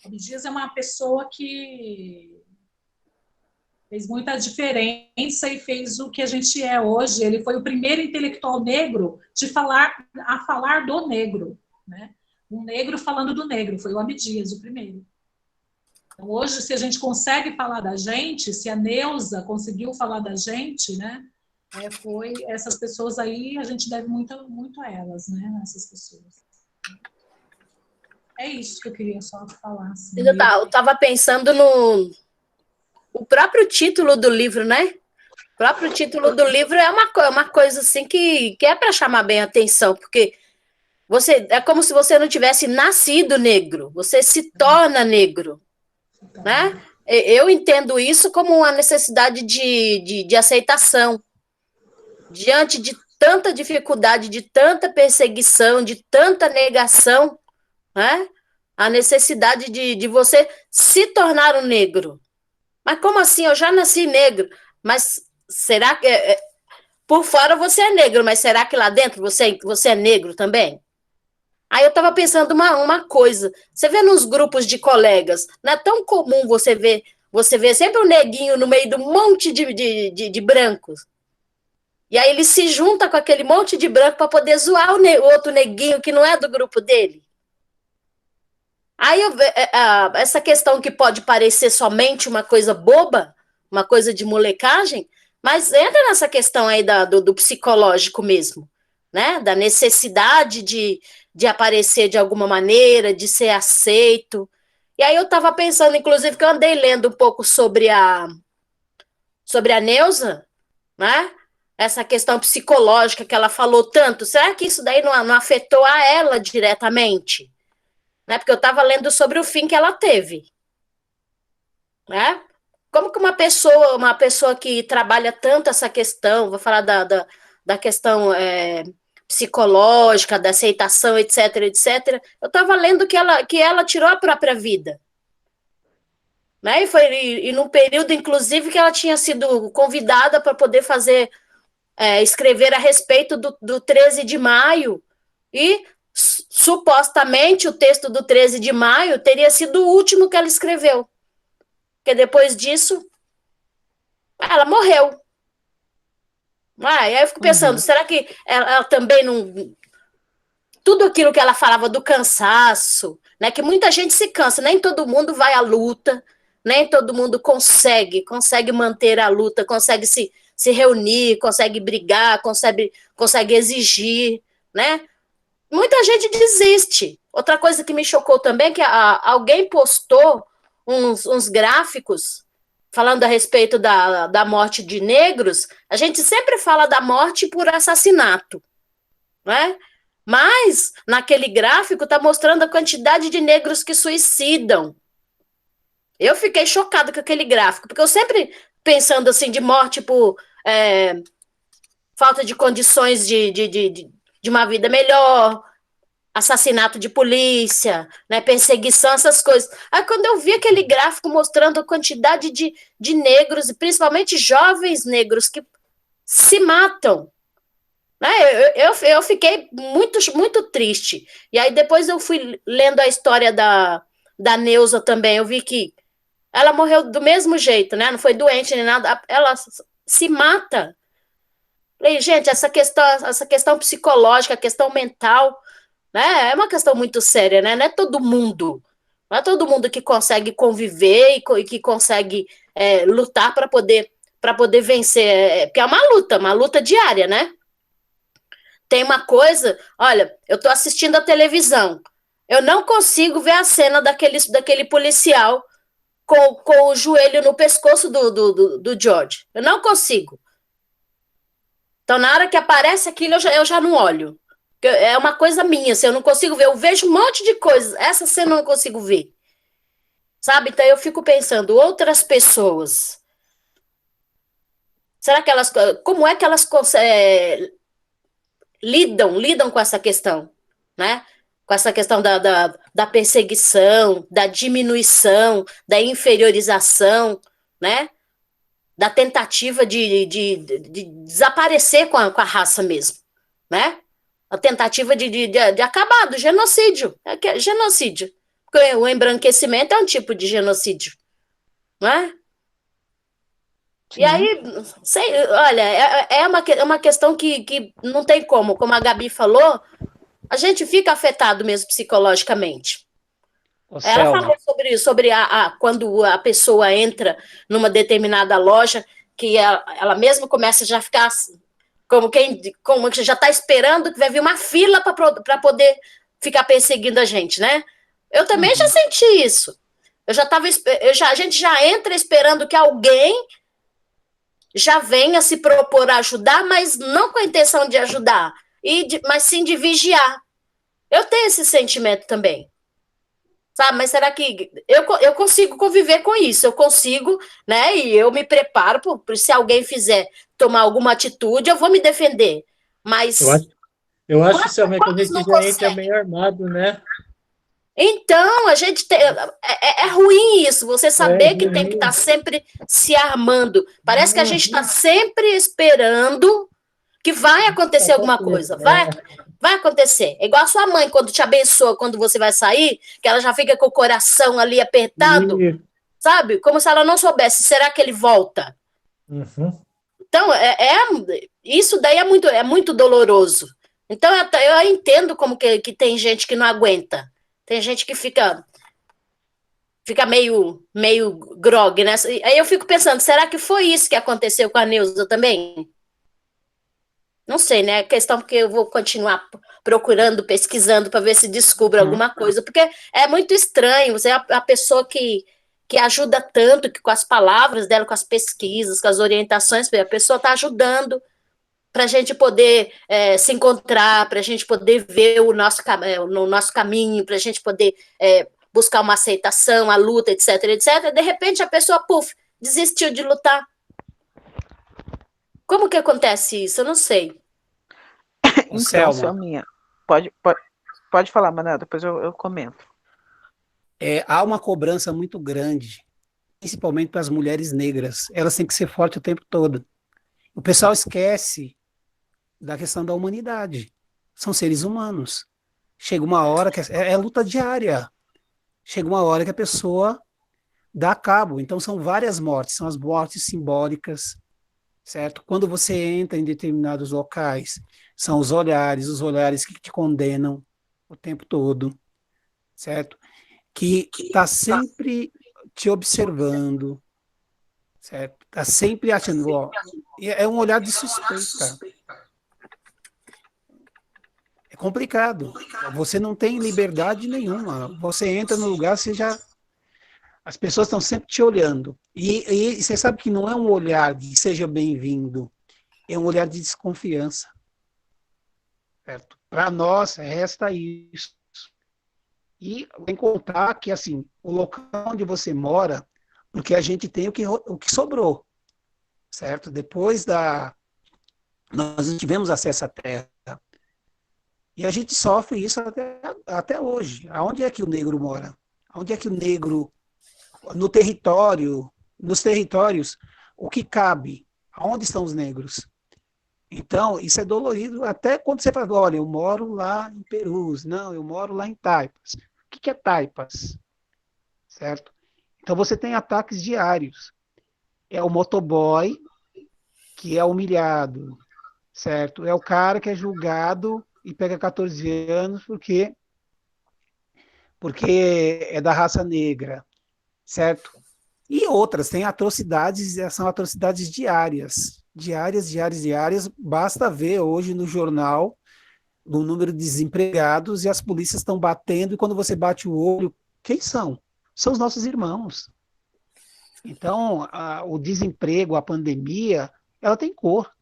Abdias é uma pessoa que fez muita diferença e fez o que a gente é hoje. Ele foi o primeiro intelectual negro a falar do negro, né? Um negro falando do negro, foi o Abdias, o primeiro. Então, hoje, se a gente consegue falar da gente, se a Neuza conseguiu falar da gente, né? Foi essas pessoas aí, a gente deve muito, muito a elas, né? Essas pessoas. É isso que eu queria só falar. Assim, eu estava pensando no o próprio título do livro, né? O próprio título do livro é uma coisa assim que é para chamar bem a atenção, porque é como se você não tivesse nascido negro, você se torna negro, né? Eu entendo isso como uma necessidade de aceitação. Diante de tanta dificuldade, de tanta perseguição, de tanta negação, né? A necessidade de você se tornar um negro. Mas como assim? Eu já nasci negro. Mas será que... por fora você é negro, mas será que lá dentro você é negro também? Aí eu estava pensando uma coisa. Você vê nos grupos de colegas, não é tão comum você ver sempre um neguinho no meio de um monte de brancos. E aí ele se junta com aquele monte de branco para poder zoar o outro neguinho que não é do grupo dele. Aí essa questão que pode parecer somente uma coisa boba, uma coisa de molecagem, mas entra nessa questão aí do psicológico mesmo, né? Da necessidade de aparecer de alguma maneira, de ser aceito. E aí eu estava pensando, inclusive, que eu andei lendo um pouco sobre a Neuza, né? Essa questão psicológica que ela falou tanto, será que isso daí não afetou a ela diretamente? Né? Porque eu estava lendo sobre o fim que ela teve. Né? Como que uma pessoa que trabalha tanto essa questão, vou falar da questão psicológica, da aceitação, etc., etc., eu estava lendo que ela tirou a própria vida. Né? E num período, inclusive, que ela tinha sido convidada para poder escrever a respeito do 13 de maio, e supostamente o texto do 13 de maio teria sido o último que ela escreveu, porque depois disso ela morreu. E aí eu fico pensando, será que ela também não... Tudo aquilo que ela falava do cansaço, né, que muita gente se cansa, nem todo mundo vai à luta, nem todo mundo consegue manter a luta, consegue se reunir, consegue brigar, consegue exigir, né? Muita gente desiste. Outra coisa que me chocou também é que alguém postou uns gráficos falando a respeito da morte de negros. A gente sempre fala da morte por assassinato, né? Mas naquele gráfico está mostrando a quantidade de negros que suicidam. Eu fiquei chocada com aquele gráfico, porque eu sempre pensando assim de morte por falta de condições de uma vida melhor, assassinato de polícia, né, perseguição, essas coisas. Aí quando eu vi aquele gráfico mostrando a quantidade de negros, e principalmente jovens negros, que se matam, né, eu fiquei muito, muito triste. E aí depois eu fui lendo a história da Neuza também, eu vi que ela morreu do mesmo jeito, né? Não foi doente nem nada, ela se mata. E, gente, essa questão psicológica, a questão mental, né? É uma questão muito séria, né? Não é todo mundo que consegue conviver e que consegue lutar para poder vencer, porque é uma luta diária, né? Tem uma coisa, olha, eu estou assistindo a televisão, eu não consigo ver a cena daquele policial com o joelho no pescoço do George. Eu não consigo. Então, na hora que aparece aquilo, eu já não olho. É uma coisa minha, assim, eu não consigo ver. Eu vejo um monte de coisas. Essa cena eu não consigo ver. Sabe? Então, eu fico pensando, outras pessoas... Será que elas... Como é que elas lidam com essa questão, né? Com essa questão da perseguição, da diminuição, da inferiorização, né? Da tentativa de desaparecer com a raça mesmo, né? A tentativa de acabar do genocídio. Genocídio. Porque o embranquecimento é um tipo de genocídio, né? Sim. E aí, olha, é uma questão que não tem como a Gabi falou, a gente fica afetado mesmo psicologicamente. Ela falou sobre quando a pessoa entra numa determinada loja, que ela mesma começa já a ficar como que já está esperando que vai vir uma fila para poder ficar perseguindo a gente, né? Eu também já senti isso. A gente já entra esperando que alguém já venha se propor a ajudar, mas não com a intenção de ajudar, mas sim de vigiar. Eu tenho esse sentimento também. Sabe, mas será que eu consigo conviver com isso? Eu consigo, né? E eu me preparo, se alguém fizer tomar alguma atitude, eu vou me defender. Mas eu acho Selma, que a gente não já entra consegue? bem armado, né? Então, a gente é ruim isso, você saber que tem que ruim. estar sempre se armando. Parece que a gente está sempre esperando que vai acontecer alguma coisa. Vai acontecer. É igual a sua mãe, quando te abençoa, quando você vai sair, que ela já fica com o coração ali apertado, sabe? Como se ela não soubesse, será que ele volta? Então, isso daí é muito doloroso. Então, eu entendo como que tem gente que não aguenta. Tem gente que fica meio grogue, né? Aí eu fico pensando, será que foi isso que aconteceu com a Neuza também? Não sei, né? A questão porque eu vou continuar procurando, pesquisando para ver se descubro alguma coisa, porque é muito estranho, você é a pessoa que ajuda tanto, que com as palavras dela, com as pesquisas, com as orientações, a pessoa está ajudando para a gente poder se encontrar, para a gente poder ver no nosso caminho, para a gente poder buscar uma aceitação, a luta, etc, etc. De repente a pessoa, desistiu de lutar. Como que acontece isso? Eu não sei. Então, Selma, Selminha, pode falar, Manuel, depois eu comento. há uma cobrança muito grande, principalmente para as mulheres negras. Elas têm que ser fortes o tempo todo. O pessoal esquece da questão da humanidade. São seres humanos. Chega uma hora que é luta diária. Chega uma hora que a pessoa dá cabo. Então são várias mortes, são as mortes simbólicas, certo? Quando você entra em determinados locais, são os olhares que te condenam o tempo todo, certo? Que está sempre te observando, certo? Está sempre achando, é um olhar de suspeita. É complicado. Você não tem liberdade nenhuma. Você entra no lugar, as pessoas estão sempre te olhando. E você sabe que não é um olhar de seja bem-vindo, é um olhar de desconfiança. Certo? Para nós, resta isso. E encontrar que, assim, o local onde você mora, porque a gente tem o que sobrou, certo? Nós não tivemos acesso à terra. E a gente sofre isso até hoje. Aonde é que o negro mora? Aonde é que o negro, nos territórios, o que cabe? Aonde estão os negros? Então, isso é dolorido até quando você fala, olha, eu moro lá em Perus, não, eu moro lá em Taipas. O que é Taipas? Certo? Então, você tem ataques diários. É o motoboy que é humilhado, certo? É o cara que é julgado e pega 14 anos porque é da raça negra, certo? E outras, tem atrocidades, são atrocidades diárias. Diárias. Basta ver hoje no jornal o número de desempregados e as polícias estão batendo, e quando você bate o olho, quem são? São os nossos irmãos. Então, o desemprego, a pandemia, ela tem cor.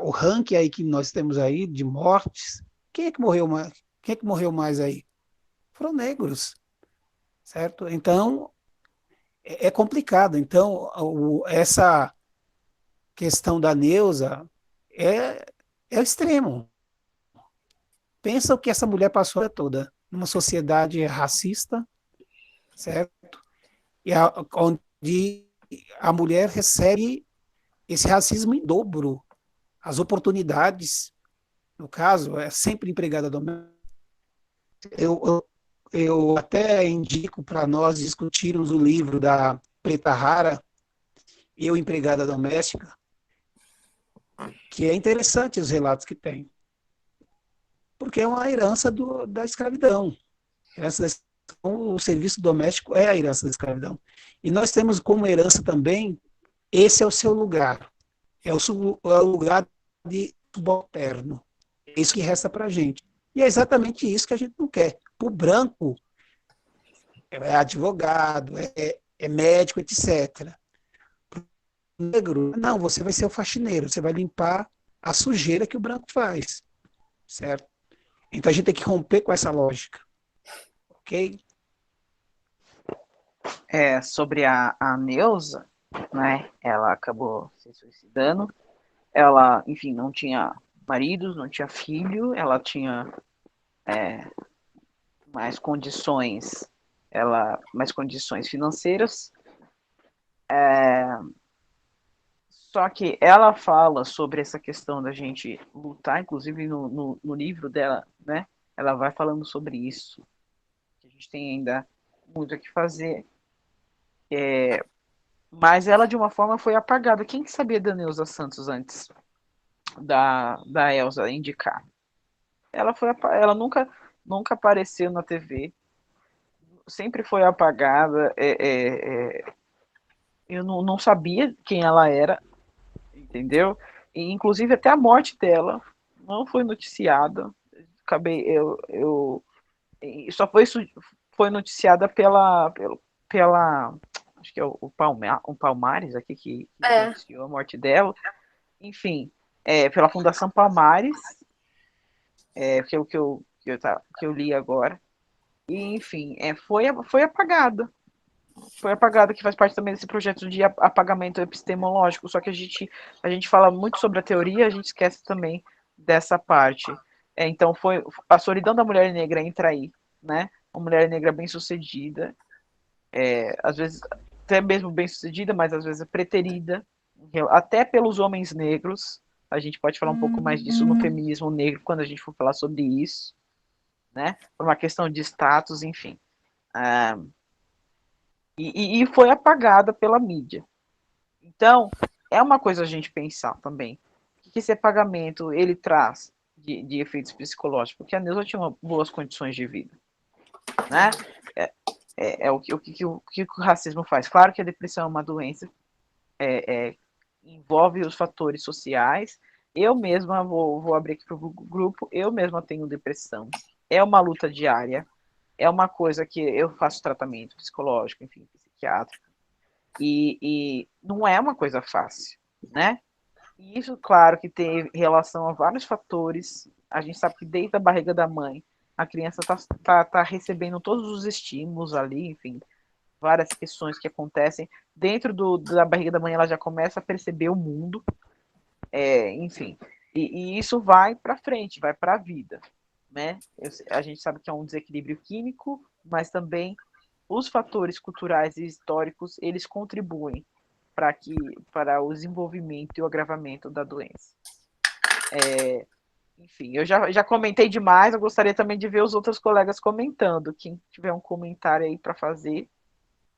O ranking aí que nós temos aí de mortes, quem é que morreu mais? Quem é que morreu mais aí? Foram negros, certo? Então, é complicado. Então, essa questão da Neuza é o extremo. Pensa o que essa mulher passou toda, numa sociedade racista, certo? Onde a mulher recebe esse racismo em dobro. As oportunidades, no caso, é sempre empregada doméstica. Eu até indico para nós discutirmos o livro da Preta Rara, Eu, Empregada Doméstica, que é interessante os relatos que tem. Porque é uma herança da escravidão. Herança da o serviço doméstico é a herança da escravidão. E nós temos como herança também, esse é o seu lugar. É o lugar de subalterno. É isso que resta para a gente. E é exatamente isso que a gente não quer. Para o branco, é advogado, é médico, etc. Para o negro, não, você vai ser o faxineiro, você vai limpar a sujeira que o branco faz. Certo? Então a gente tem que romper com essa lógica. Ok? Sobre a Neuza, né? Ela acabou se suicidando. Ela, enfim, não tinha marido, não tinha filho, ela tinha mais condições financeiras. Só que ela fala sobre essa questão da gente lutar, inclusive no livro dela, né? Ela vai falando sobre isso. Que a gente tem ainda muito o que fazer. Mas ela, de uma forma, foi apagada. Quem sabia da Neuza Santos antes da Elza indicar? Ela nunca apareceu na TV. Sempre foi apagada. Eu não sabia quem ela era, entendeu? E, inclusive, até a morte dela não foi noticiada. Só foi noticiada pela acho que é o Palmares aqui que noticiou a morte dela. Enfim, pela Fundação Palmares, que é o que eu li agora. E, enfim, foi apagada. Foi apagada, que faz parte também desse projeto de apagamento epistemológico. Só que a gente fala muito sobre a teoria, a gente esquece também dessa parte. Então, foi a solidão da mulher negra entra aí, né? Uma mulher negra bem-sucedida, às vezes até mesmo bem-sucedida, mas às vezes é preterida, até pelos homens negros. A gente pode falar um pouco mais disso no feminismo negro, quando a gente for falar sobre isso, né? Por uma questão de status, enfim. E foi apagada pela mídia. Então, é uma coisa a gente pensar também. O que esse apagamento ele traz de efeitos psicológicos? Porque a Neuza tinha boas condições de vida, né? O que o racismo faz. Claro que a depressão é uma doença, envolve os fatores sociais. Eu mesma vou abrir aqui para o grupo, eu mesma tenho depressão. É uma luta diária, é uma coisa que eu faço tratamento psicológico, enfim, psiquiátrico, e não é uma coisa fácil, né? E isso, claro, que tem relação a vários fatores. A gente sabe que desde a barriga da mãe, a criança tá recebendo todos os estímulos ali, enfim, várias questões que acontecem. Dentro da barriga da mãe, ela já começa a perceber o mundo, enfim. E isso vai para frente, vai para a vida, né? A gente sabe que é um desequilíbrio químico, mas também os fatores culturais e históricos, eles contribuem para o desenvolvimento e o agravamento da doença. Enfim, eu já comentei demais, eu gostaria também de ver os outros colegas comentando. Quem tiver um comentário aí para fazer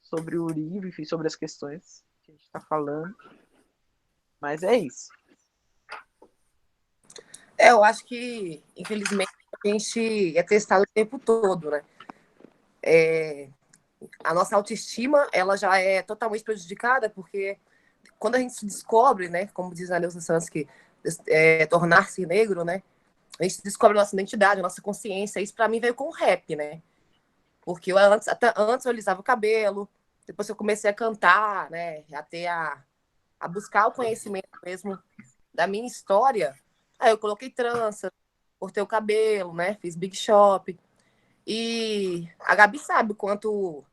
sobre o livro, enfim, sobre as questões que a gente está falando. Mas é isso. Eu acho que, infelizmente, a gente é testado o tempo todo, né? A nossa autoestima, ela já é totalmente prejudicada, porque quando a gente se descobre, né, como diz a Neuza Santos, que tornar-se negro, né, a gente descobre a nossa identidade, a nossa consciência. Isso para mim veio com o rap, né? Porque antes eu alisava o cabelo, depois eu comecei a cantar, né, até a buscar o conhecimento mesmo da minha história. Aí eu coloquei trança, cortei o cabelo, né, fiz big shop. E a Gabi sabe o quanto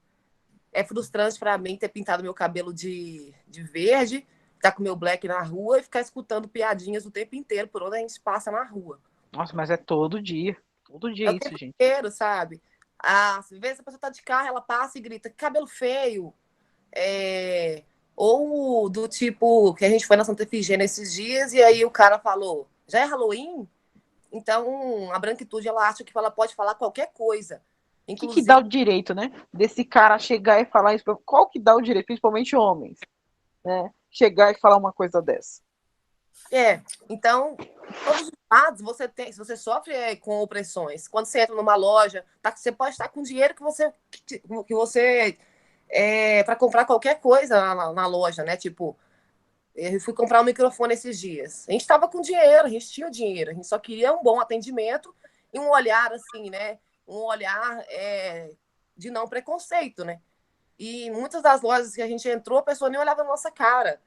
é frustrante para mim ter pintado meu cabelo de verde, estar com meu black na rua e ficar escutando piadinhas o tempo inteiro por onde a gente passa na rua. Nossa, mas é todo dia isso, tempo gente. Inteiro, sabe? Às vezes a pessoa tá de carro, ela passa e grita, que cabelo feio. Ou do tipo, que a gente foi na Santa Efigênia esses dias e aí o cara falou, já é Halloween? Então, a branquitude, ela acha que ela pode falar qualquer coisa. Inclusive, que dá o direito, né? Desse cara chegar e falar isso? Qual que dá o direito, principalmente homens, né? Chegar e falar uma coisa dessa? Então, todos os lados se você sofre com opressões. Quando você entra numa loja, você pode estar com dinheiro que você para comprar qualquer coisa na loja, né? Tipo, eu fui comprar um microfone esses dias. A gente estava com dinheiro, a gente tinha dinheiro, a gente só queria um bom atendimento e um olhar assim, né? Um olhar de não preconceito, né? E muitas das lojas que a gente entrou, a pessoa nem olhava na nossa cara.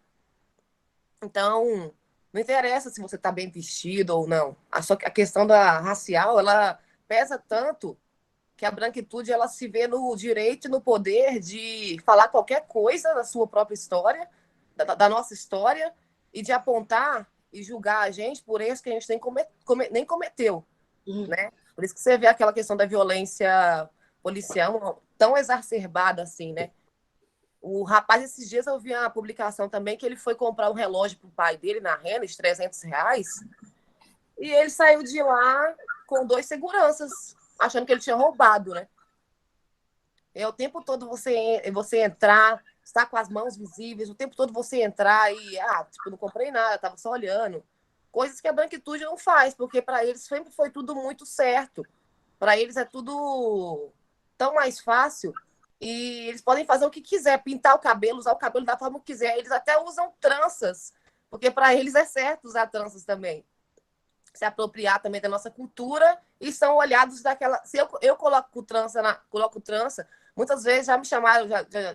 Então, não interessa se você está bem vestido ou não. Só que a questão da racial, ela pesa tanto que a branquitude ela se vê no direito e no poder de falar qualquer coisa da sua própria história, da nossa história, e de apontar e julgar a gente por erros que a gente nem cometeu, né? Por isso que você vê aquela questão da violência policial tão exacerbada assim, né? O rapaz, esses dias eu vi uma publicação também que ele foi comprar um relógio para o pai dele na Renner, de R$300, e ele saiu de lá com 2 seguranças, achando que ele tinha roubado, né? O tempo todo você entrar, estar com as mãos visíveis, o tempo todo você entrar e, tipo, não comprei nada, estava só olhando. Coisas que a branquitude não faz, porque para eles sempre foi tudo muito certo. Para eles é tudo tão mais fácil e eles podem fazer o que quiser, pintar o cabelo, usar o cabelo da forma que quiser. Eles até usam tranças, porque para eles é certo usar tranças também. Se apropriar também da nossa cultura e são olhados daquela... Se eu coloco trança, muitas vezes já me chamaram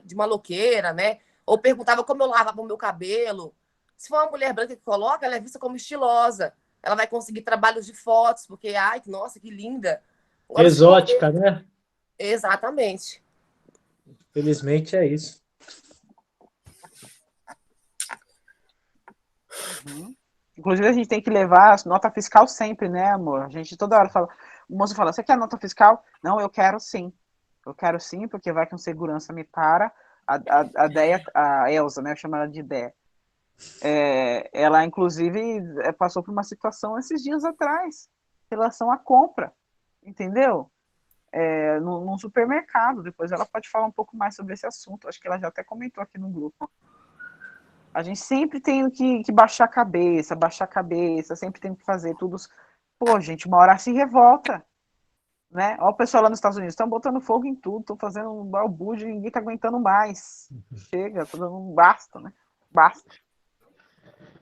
de maloqueira, né? Ou perguntavam como eu lavava o meu cabelo. Se for uma mulher branca que coloca, ela é vista como estilosa. Ela vai conseguir trabalhos de fotos, porque, ai, nossa, que linda. Agora, Exótica, né? Exatamente. Felizmente é isso. Inclusive, a gente tem que levar a nota fiscal sempre, né, amor? A gente toda hora fala... O moço fala, você quer nota fiscal? Não, eu quero sim. Eu quero sim, porque vai que um segurança me para. A Elza, né? Eu chamo ela de Dé. Ela, inclusive, passou por uma situação esses dias atrás, em relação à compra, entendeu? Num supermercado. Depois ela pode falar um pouco mais sobre esse assunto. Acho que ela já até comentou aqui no grupo. A gente sempre tem que baixar a cabeça, sempre tem que fazer tudo. Pô, gente, uma hora se revolta, né? Olha o pessoal lá nos Estados Unidos, estão botando fogo em tudo, estão fazendo um balbúrdio e ninguém está aguentando mais. Chega, basta, né? Basta.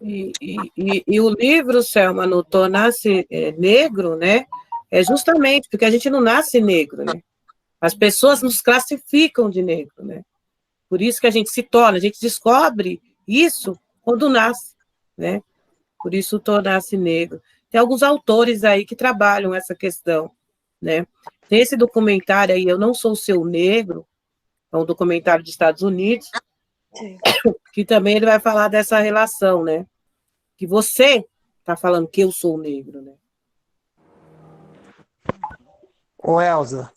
E o livro, Selma, no Tornar-se Negro, né? É justamente porque a gente não nasce negro, né? As pessoas nos classificam de negro, né? Por isso que a gente se torna, a gente descobre isso quando nasce, né? Por isso Tornar-se Negro. Tem alguns autores aí que trabalham essa questão, né? Tem esse documentário aí, Eu Não Sou Seu Negro, é um documentário dos Estados Unidos, que também ele vai falar dessa relação, né? Que você está falando que eu sou negro, né? Ô, Elza,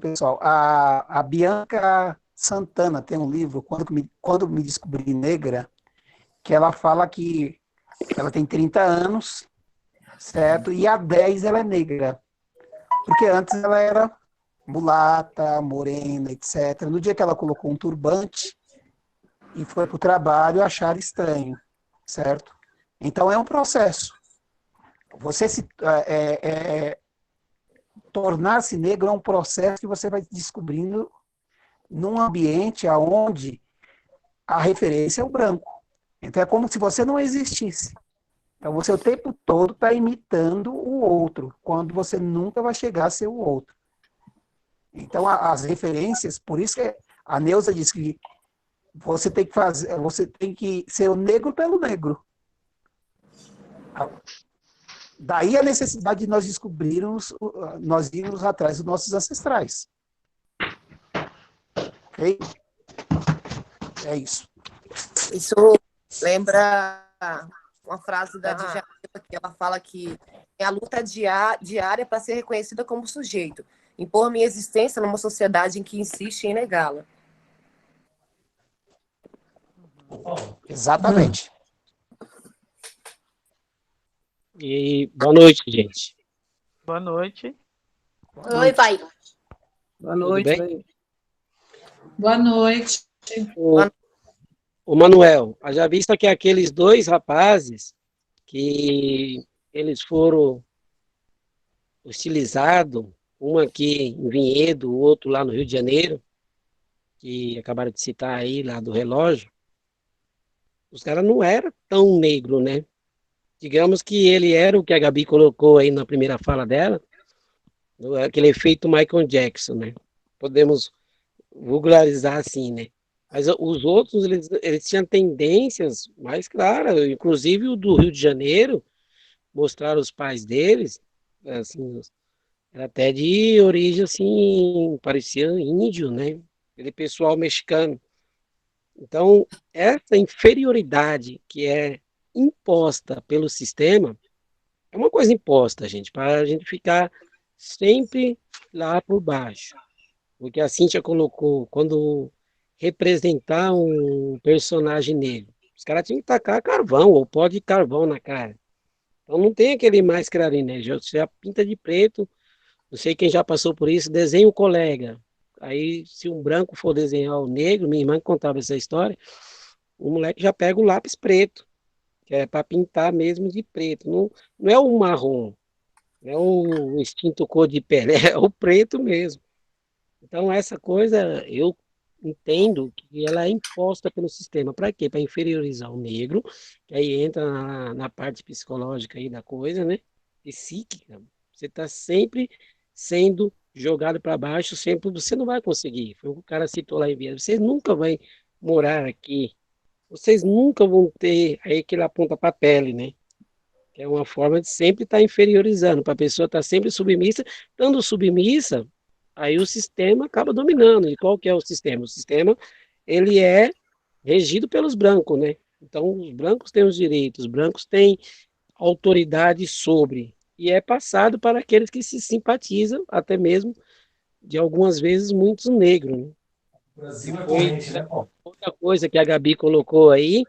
pessoal, a Bianca Santana tem um livro, Quando Me Descobri Negra, que ela fala que ela tem 30 anos, certo? E há 10 ela é negra. Porque antes ela era mulata, morena, etc. No dia que ela colocou um turbante e foi para o trabalho, acharam estranho, certo? Então é um processo. Você tornar-se negro é um processo que você vai descobrindo num ambiente onde a referência é o branco. Então é como se você não existisse. Então você o tempo todo está imitando o outro, quando você nunca vai chegar a ser o outro. Então as referências, por isso que a Neuza diz que você tem que ser o negro pelo negro. Daí a necessidade de nós descobrirmos, nós irmos atrás dos nossos ancestrais. Ok? É isso. Isso lembra uma frase da Djavan, que ela fala que é a luta diária para ser reconhecida como sujeito, impor minha existência numa sociedade em que insiste em negá-la. Exatamente. E boa noite, gente. Boa noite. Oi, pai. Boa noite. Tudo bem? Boa noite. O o Manuel, haja vista que aqueles dois rapazes que eles foram hostilizados, um aqui em Vinhedo, o outro lá no Rio de Janeiro, que acabaram de citar aí, lá do relógio, os caras não eram tão negro, né? Digamos que ele era o que a Gabi colocou aí na primeira fala dela, aquele efeito Michael Jackson, né? Podemos vulgarizar assim, né? Mas os outros, eles tinham tendências mais claras, inclusive o do Rio de Janeiro, mostrar os pais deles, assim, era até de origem, assim, parecia índio, né? Aquele pessoal mexicano. Então, essa inferioridade que é imposta pelo sistema, é uma coisa imposta, gente, para a gente ficar sempre lá por baixo. Porque a Cíntia colocou, quando representar um personagem negro, os caras tinham que tacar carvão, ou pó de carvão na cara. Então não tem aquele máscara ali, né? Já pinta de preto, não sei quem já passou por isso, desenha o colega. Aí, se um branco for desenhar o negro, minha irmã contava essa história, o moleque já pega o lápis preto, que é para pintar mesmo de preto. Não, não é o marrom, não é o extinto cor de pele, é o preto mesmo. Então, essa coisa eu entendo que ela é imposta pelo sistema. Para quê? Para inferiorizar o negro, que aí entra na parte psicológica aí da coisa, né? Psíquica. Você está sempre sendo jogado para baixo, sempre você não vai conseguir. Foi o que o cara citou lá em Viana. Vocês nunca vão morar aqui. Vocês nunca vão ter aí que ele aponta para a pele, né? Que é uma forma de sempre estar inferiorizando, para a pessoa estar sempre submissa. Estando submissa, aí o sistema acaba dominando. E qual que é o sistema? O sistema, ele é regido pelos brancos, né? Então, os brancos têm os direitos, os brancos têm autoridade sobre, e é passado para aqueles que se simpatizam, até mesmo, de algumas vezes, muitos negros, né? O Brasil é Foi corrente, né, pô? outra coisa que a Gabi colocou aí,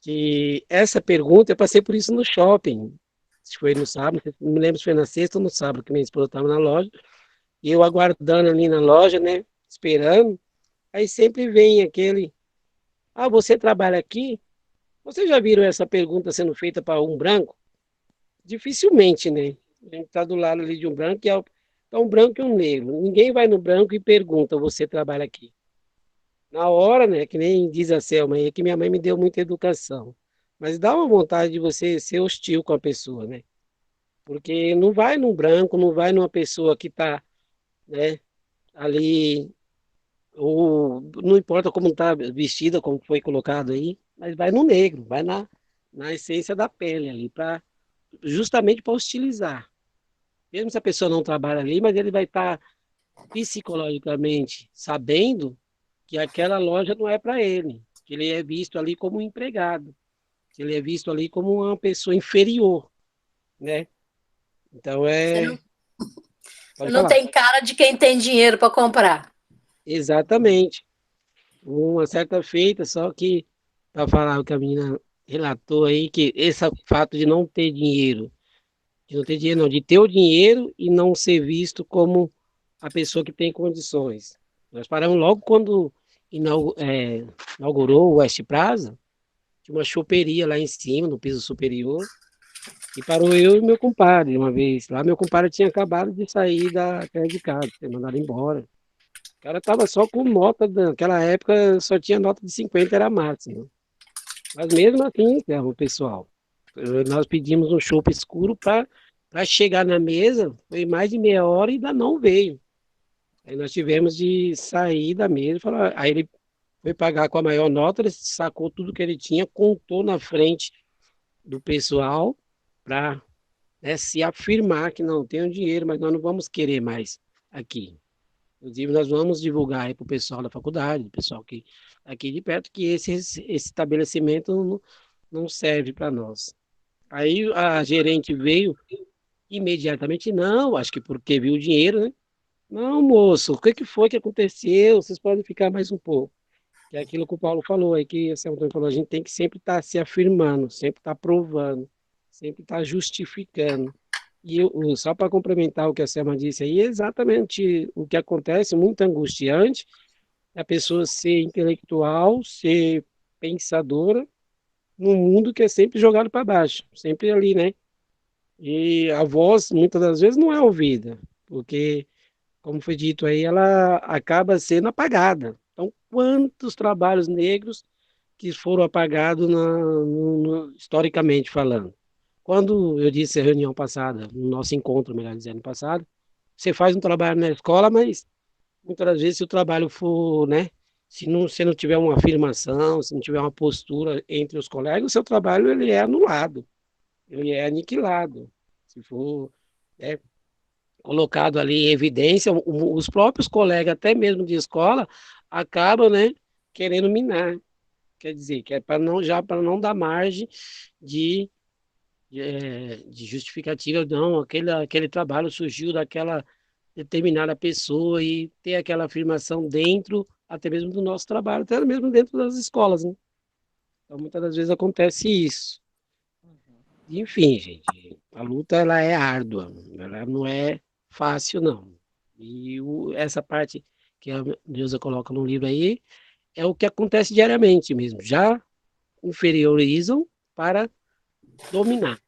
que essa pergunta, eu passei por isso no shopping, se foi no sábado, não me lembro se foi na sexta ou no sábado, que minha esposa estava na loja, e eu aguardando ali na loja, né, esperando, aí sempre vem aquele, ah, você trabalha aqui? Vocês já viram essa pergunta sendo feita para um branco? Dificilmente, né? A gente está do lado ali de um branco e é um branco e um negro. Ninguém vai no branco e pergunta, você trabalha aqui? Na hora, né, que nem diz a Selma aí, que minha mãe me deu muita educação. Mas dá uma vontade de você ser hostil com a pessoa, né? Porque não vai num branco, não vai numa pessoa que está, né, ali, ou não importa como está vestida, como foi colocado aí, mas vai no negro, vai na essência da pele ali, justamente para hostilizar. Mesmo se a pessoa não trabalha ali, mas ele vai estar psicologicamente sabendo que aquela loja não é para ele, que ele é visto ali como um empregado, que ele é visto ali como uma pessoa inferior, né? Então Você não, você pode não falar. tem cara de quem tem dinheiro para comprar. Exatamente. Uma certa feita, só que para falar o que a menina relatou aí, que esse fato de não ter dinheiro, não, de ter o dinheiro e não ser visto como a pessoa que tem condições. Nós paramos logo quando inaugurou o West Plaza, tinha uma choperia lá em cima, no piso superior, e parou eu e meu compadre uma vez. Lá meu compadre tinha acabado de sair da terra de casa, foi mandado embora. O cara tava só com nota, naquela época só tinha nota de 50, era máximo. Mas mesmo assim, o pessoal, nós pedimos um chopp escuro para chegar na mesa, foi mais de meia hora e ainda não veio. Aí nós tivemos de sair da mesa e falar. Aí ele foi pagar com a maior nota, ele sacou tudo que ele tinha, contou na frente do pessoal para, né, se afirmar que não tem o dinheiro, mas nós não vamos querer mais aqui. Inclusive, nós vamos divulgar aí para o pessoal da faculdade, o pessoal que aqui de perto, que esse estabelecimento não serve para nós. Aí a gerente veio imediatamente, não, acho que porque viu o dinheiro, né? Não, moço, o que foi que aconteceu? Vocês podem ficar mais um pouco. Que é aquilo que o Paulo falou aí, que esse Antônio falou, a gente tem que sempre estar se afirmando, sempre estar provando, sempre estar justificando. E só para complementar o que a Selma disse aí, é exatamente o que acontece, muito angustiante, é a pessoa ser intelectual, ser pensadora num mundo que é sempre jogado para baixo, sempre ali, né? E a voz, muitas das vezes, não é ouvida, porque, como foi dito aí, ela acaba sendo apagada. Então, quantos trabalhos negros que foram apagados historicamente falando? Quando eu disse a reunião passada, no nosso encontro, melhor dizendo, passado, você faz um trabalho na escola, mas muitas das vezes, se o trabalho for, né? Se não, se não tiver uma afirmação, se não tiver uma postura entre os colegas, o seu trabalho ele é anulado, ele é aniquilado. Se for, né, colocado ali em evidência, os próprios colegas, até mesmo de escola, acabam, né, querendo minar. Quer dizer, que é para não, já para não dar margem de, de justificativa, não, aquele trabalho surgiu daquela determinada pessoa e ter aquela afirmação dentro, até mesmo do nosso trabalho, até mesmo dentro das escolas, né? Então, muitas das vezes acontece isso. Enfim, gente, a luta ela é árdua, ela não é fácil, não. E essa parte que a Deusa coloca no livro aí é o que acontece diariamente mesmo. Já inferiorizam para dominar.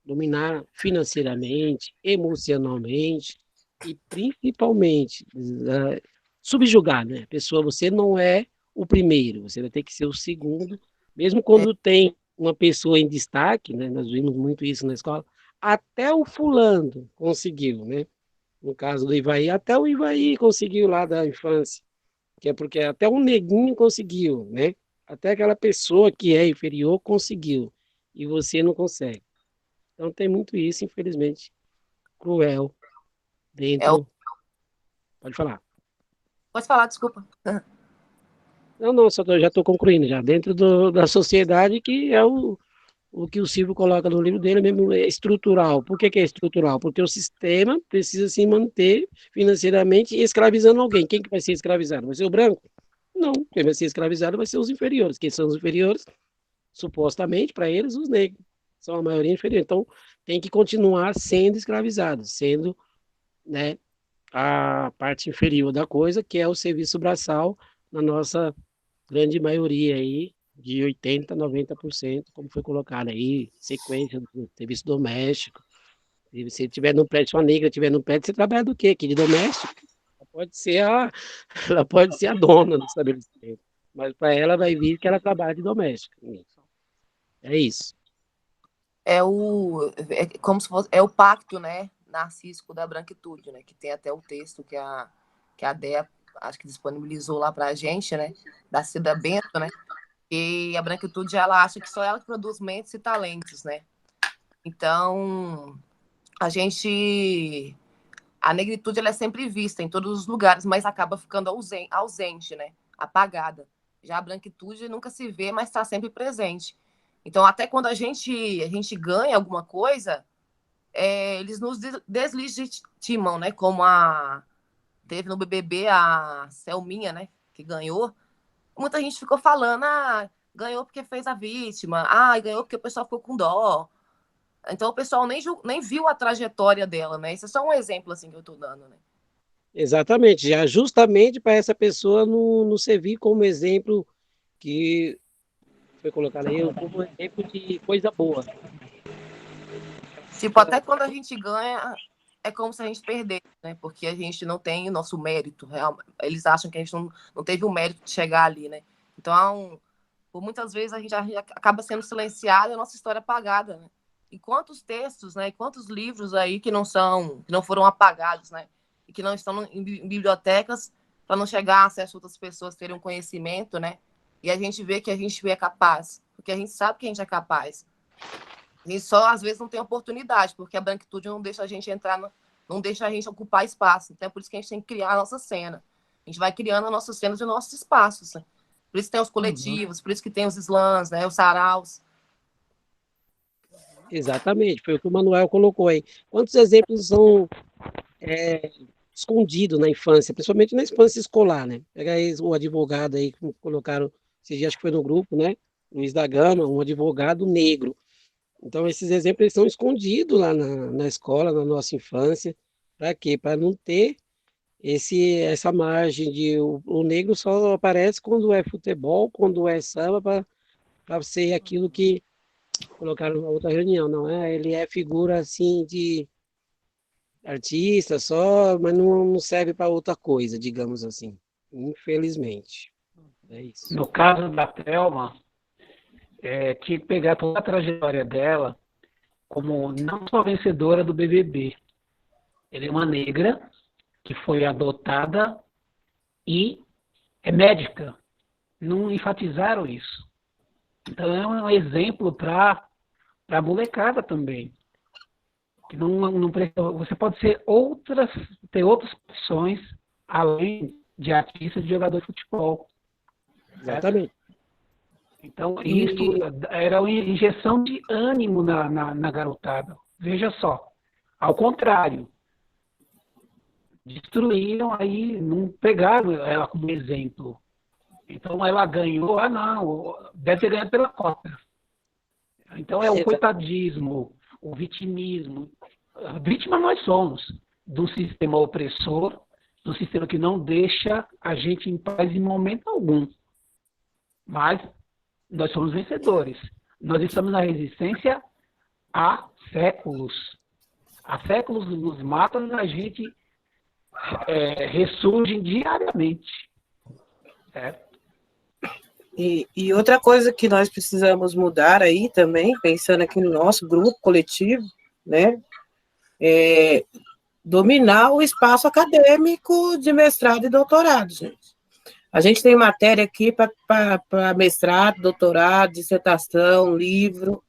Dominar financeiramente, emocionalmente e principalmente subjugar, né? Pessoa, você não é o primeiro, você vai ter que ser o segundo, mesmo quando tem uma pessoa em destaque, né? Nós vimos muito isso na escola, até o fulano conseguiu, né? No caso do Ivaí, até o Ivaí conseguiu lá da infância, que é porque até o neguinho conseguiu, né? Até aquela pessoa que é inferior conseguiu, e você não consegue. Então tem muito isso, infelizmente, cruel É o... dentro. Pode falar. Pode falar, desculpa. Não, não, já estou concluindo já. Dentro da sociedade, que é o que o Silvio coloca no livro dele mesmo, é estrutural. Por que é estrutural? Porque o sistema precisa se manter financeiramente escravizando alguém. Quem que vai ser escravizado? Vai ser o branco? Não, quem vai ser escravizado vai ser os inferiores. Quem são os inferiores? Supostamente, para eles, os negros. São a maioria inferior. Então, tem que continuar sendo escravizados, sendo, né, a parte inferior da coisa, que é o serviço braçal, na nossa grande maioria aí, de 80%, 90%, como foi colocado aí, sequência do serviço doméstico. E se tiver no prédio, se uma negra estiver no prédio, você trabalha do quê? Aqui de doméstico? Ela pode ser ela pode ser a dona do estabelecimento, mas para ela vai vir que ela trabalha de doméstico. É isso. É como se fosse, é o pacto, né, narcísico da branquitude, né, que tem até o texto que a Dea acho que disponibilizou lá para a gente, né, da Cida Bento, né, e a branquitude ela acha que só ela que produz mentes e talentos, né. Então a negritude ela é sempre vista em todos os lugares, mas acaba ficando ausente, né, apagada. Já a branquitude nunca se vê, mas está sempre presente. Então, até quando a gente ganha alguma coisa, eles nos deslegitimam, né? Como teve no BBB a Selminha, né? Que ganhou. Muita gente ficou falando, ganhou porque fez a vítima, ganhou porque o pessoal ficou com dó. Então, o pessoal nem viu a trajetória dela, né? Esse é só um exemplo, assim, que eu estou dando, né? Exatamente, já justamente para essa pessoa não servir como exemplo que foi colocado aí, como exemplo de coisa boa. Tipo, até quando a gente ganha, é como se a gente perdesse, né? Porque a gente não tem o nosso mérito. Eles acham que a gente não teve o mérito de chegar ali, né? Então, por muitas vezes a gente acaba sendo silenciado e a nossa história é apagada, né? E quantos textos, né? E quantos livros aí que não foram apagados, né? E que não estão em bibliotecas para não chegar a acesso a outras pessoas terem um conhecimento, né? E a gente vê que a gente é capaz, porque a gente sabe que a gente é capaz. A gente só, às vezes, não tem oportunidade, porque a branquitude não deixa a gente não deixa a gente ocupar espaço. Então, é por isso que a gente tem que criar a nossa cena. A gente vai criando as nossas cenas e os nossos espaços. Né? Por isso que tem os coletivos, por isso que tem os slams, né? Os saraus. Exatamente, foi o que o Manuel colocou aí. Quantos exemplos são escondidos na infância, principalmente na infância escolar, né? Pega aí o advogado aí, que colocaram, esses dias que foi no grupo, né? Luiz da Gama, um advogado negro. Então, esses exemplos eles são escondidos lá na escola, na nossa infância. Para quê? Para não ter essa margem de o negro só aparece quando é futebol, quando é samba, para ser aquilo que colocaram na outra reunião, não é? Ele é figura assim de artista só, mas não serve para outra coisa, digamos assim. Infelizmente. É isso. No caso da Thelma, tinha que pegar toda a trajetória dela como não só vencedora do BBB. Ela é uma negra que foi adotada e é médica. Não enfatizaram isso. Então é um exemplo para a molecada também. Que você pode ter outras opções além de artista, de jogador de futebol. Exatamente. Então, isso era uma injeção de ânimo na garotada. Veja só, ao contrário, destruíram aí, não pegaram ela como exemplo. Então, ela ganhou, não, deve ter ganhado pela cota. Então, é o coitadismo, o vitimismo. Vítima nós somos do sistema opressor, do sistema que não deixa a gente em paz em momento algum. Mas nós somos vencedores. Nós estamos na resistência há séculos. Há séculos nos matam e a gente ressurge diariamente. Certo? E outra coisa que nós precisamos mudar aí também, pensando aqui no nosso grupo coletivo, né, é dominar o espaço acadêmico de mestrado e doutorado, gente. A gente tem matéria aqui para mestrado, doutorado, dissertação, livro,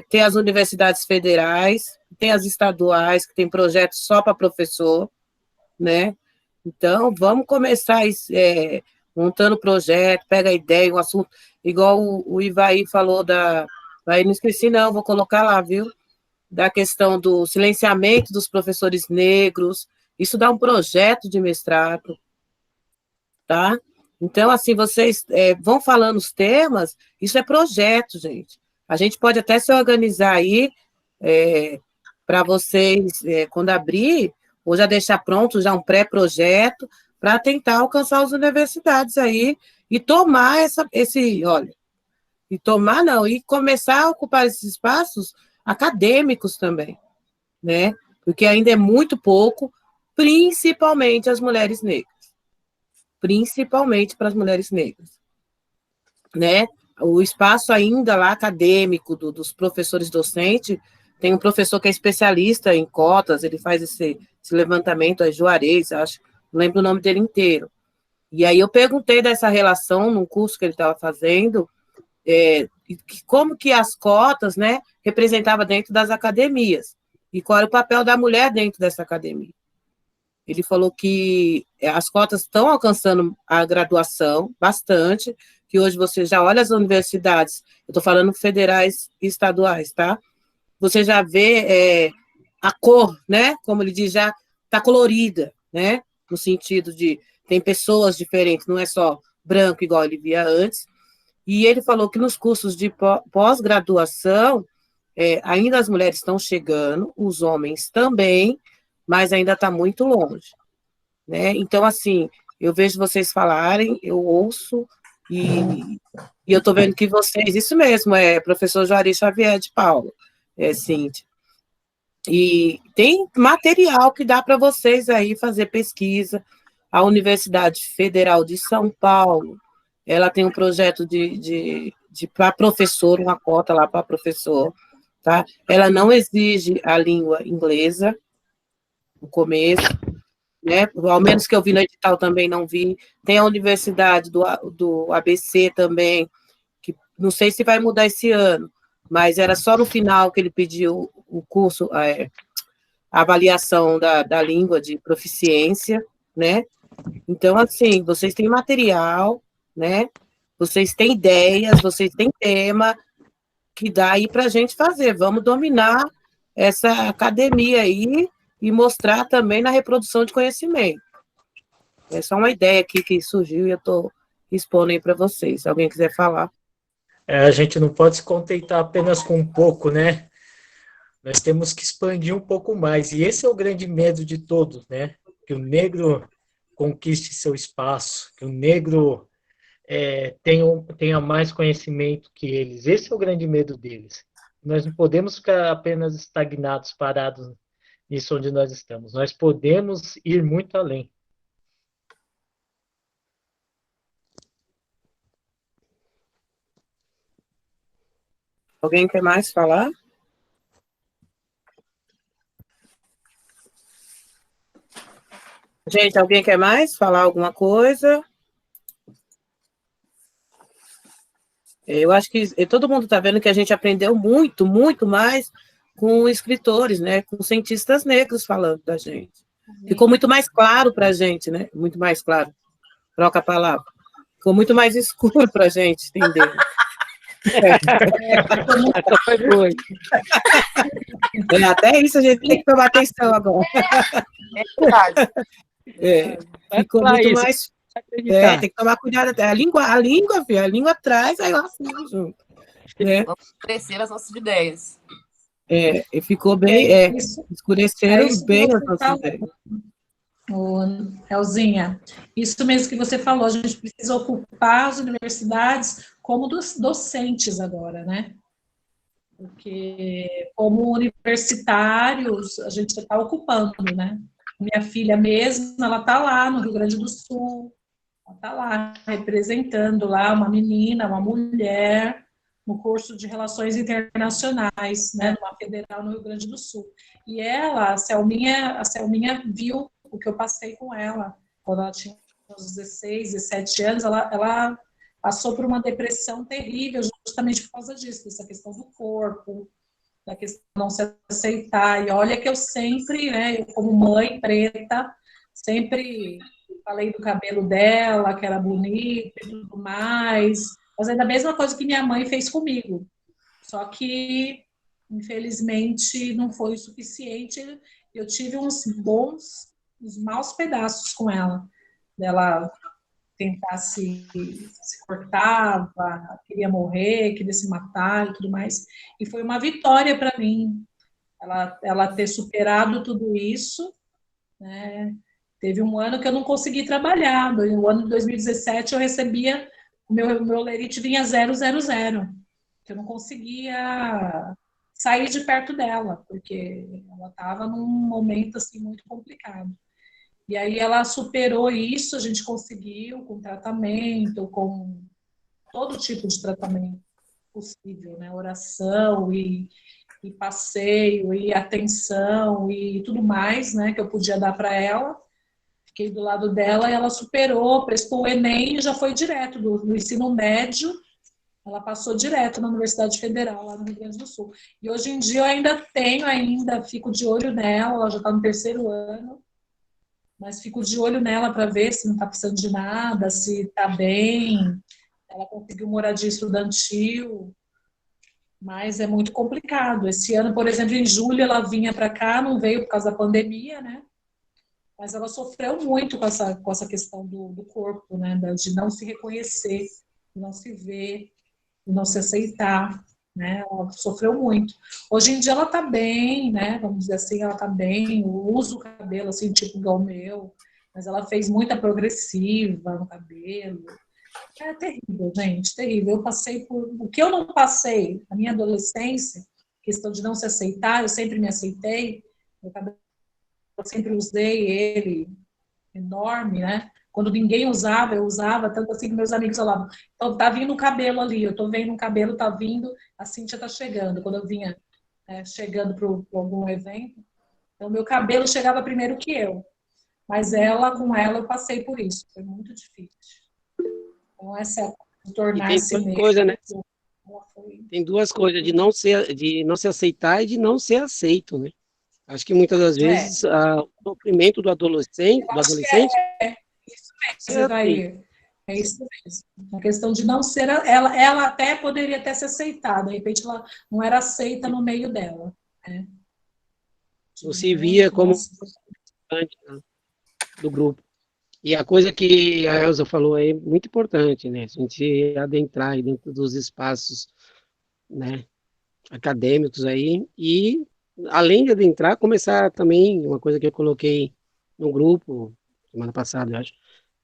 tem as universidades federais, tem as estaduais, que tem projetos só para professor, né? Então, vamos começar montando projeto, pega a ideia, um assunto, igual o Ivaí falou Aí não esqueci não, vou colocar lá, viu? Da questão do silenciamento dos professores negros, isso dá um projeto de mestrado, tá? Então, assim, vocês vão falando os temas, isso é projeto, gente. A gente pode até se organizar aí para vocês, quando abrir, ou já deixar pronto já um pré-projeto, para tentar alcançar as universidades aí e tomar e começar a ocupar esses espaços acadêmicos também, né? Porque ainda é muito pouco, principalmente as mulheres negras. Principalmente para as mulheres negras, né? O espaço ainda lá acadêmico dos professores docentes, tem um professor que é especialista em cotas, ele faz esse levantamento, é Juarez, acho, não lembro o nome dele inteiro. E aí eu perguntei dessa relação num curso que ele estava fazendo, como que as cotas, né, representavam dentro das academias, e qual era o papel da mulher dentro dessa academia. Ele falou que as cotas estão alcançando a graduação bastante, que hoje você já olha as universidades, eu estou falando federais e estaduais, tá? Você já vê a cor, né? Como ele diz, já está colorida, né? No sentido de tem pessoas diferentes, não é só branco igual ele via antes. E ele falou que nos cursos de pós-graduação, ainda as mulheres estão chegando, os homens também, mas ainda está muito longe, né? Então, assim, eu vejo vocês falarem, eu ouço, e eu estou vendo que vocês, isso mesmo, professor Juarez Xavier de Paula, Cíntia, e tem material que dá para vocês aí fazer pesquisa. A Universidade Federal de São Paulo, ela tem um projeto de para professor, uma cota lá para professor, tá? Ela não exige a língua inglesa, no começo, né? Ao menos que eu vi no edital também não vi. Tem a Universidade do ABC também, que não sei se vai mudar esse ano, mas era só no final que ele pediu o curso, a avaliação da língua de proficiência, né? Então, assim, vocês têm material, né? Vocês têm ideias, vocês têm tema que dá aí para a gente fazer. Vamos dominar essa academia aí e mostrar também na reprodução de conhecimento. É só uma ideia aqui que surgiu e eu estou expondo aí para vocês. Se alguém quiser falar. A gente não pode se contentar apenas com um pouco, né? Nós temos que expandir um pouco mais. E esse é o grande medo de todos, né? Que o negro conquiste seu espaço, que o negro tenha mais conhecimento que eles. Esse é o grande medo deles. Nós não podemos ficar apenas estagnados, parados nisso onde nós estamos. Nós podemos ir muito além. Alguém quer mais falar? Gente, alguém quer mais falar alguma coisa? Eu acho que todo mundo está vendo que a gente aprendeu muito, muito mais com escritores, né? Com cientistas negros falando da gente. Ficou muito mais claro para a gente, né? Muito mais claro. Troca a palavra. Ficou muito mais escuro para a gente entender. Essa foi boa. Até isso a gente tem que tomar atenção agora. É verdade. Ficou muito mais. Tem que tomar cuidado até. A língua traz, aí ela fala junto. Vamos crescer as nossas ideias. E ficou bem, escureceram bem as nossas ideias. Elzinha, isso mesmo que você falou, a gente precisa ocupar as universidades como docentes agora, né? Porque como universitários, a gente está ocupando, né? Minha filha mesmo, ela está lá no Rio Grande do Sul, ela está lá representando lá uma menina, uma mulher, no curso de Relações Internacionais, né, numa federal no Rio Grande do Sul. E ela, a Selminha viu o que eu passei com ela, quando ela tinha uns 16, 17 anos, ela passou por uma depressão terrível, justamente por causa disso, dessa questão do corpo, da questão de não se aceitar. E olha que eu sempre, né, eu como mãe preta, sempre falei do cabelo dela, que era bonito e tudo mais, fazendo a mesma coisa que minha mãe fez comigo. Só que, infelizmente, não foi o suficiente. Eu tive uns maus pedaços com ela. Ela tentar se cortava, queria morrer, queria se matar e tudo mais. E foi uma vitória para mim, ela ter superado tudo isso, né? Teve um ano que eu não consegui trabalhar. No ano de 2017, eu recebia, o meu lerite vinha 000, que eu não conseguia sair de perto dela, porque ela estava num momento assim muito complicado. E aí ela superou isso, a gente conseguiu com tratamento, com todo tipo de tratamento possível, né? Oração e passeio e atenção e tudo mais, né? Que eu podia dar para ela. Fiquei do lado dela e ela superou, prestou o Enem e já foi direto do ensino médio. Ela passou direto na Universidade Federal, lá no Rio Grande do Sul. E hoje em dia eu fico de olho nela, ela já está no 3º ano, mas fico de olho nela para ver se não está precisando de nada, se está bem. Ela conseguiu moradia estudantil, mas é muito complicado. Esse ano, por exemplo, em julho, ela vinha para cá, não veio por causa da pandemia, né? Mas ela sofreu muito com essa questão do corpo, né? De não se reconhecer, de não se ver, de não se aceitar, né? Ela sofreu muito. Hoje em dia ela tá bem, né? Vamos dizer assim, ela tá bem, usa o cabelo assim, tipo igual o meu, mas ela fez muita progressiva no cabelo. É terrível, gente, terrível. Eu passei por... O que eu não passei na minha adolescência, questão de não se aceitar, eu sempre me aceitei, meu cabelo, eu sempre usei ele enorme, né? Quando ninguém usava, eu usava, tanto assim que meus amigos falavam, então tá vindo o cabelo ali, eu tô vendo um cabelo, tá vindo, a Cíntia tá chegando. Quando eu vinha chegando para algum evento, então meu cabelo chegava primeiro que eu. Mas com ela, eu passei por isso, foi muito difícil. Então, tornar-se coisa, né? Tem duas coisas, de não se aceitar e de não ser aceito, né? Acho que muitas das vezes o sofrimento do adolescente isso mesmo, Evair. É isso mesmo. A questão de não ser... Ela até poderia até se aceitar, de repente ela não era aceita no meio dela. Né? Não se via como do grupo. E a coisa que a Elza falou é muito importante, né? A gente adentrar aí dentro dos espaços, né, acadêmicos aí e, além de adentrar, começar também, uma coisa que eu coloquei no grupo semana passada, eu acho,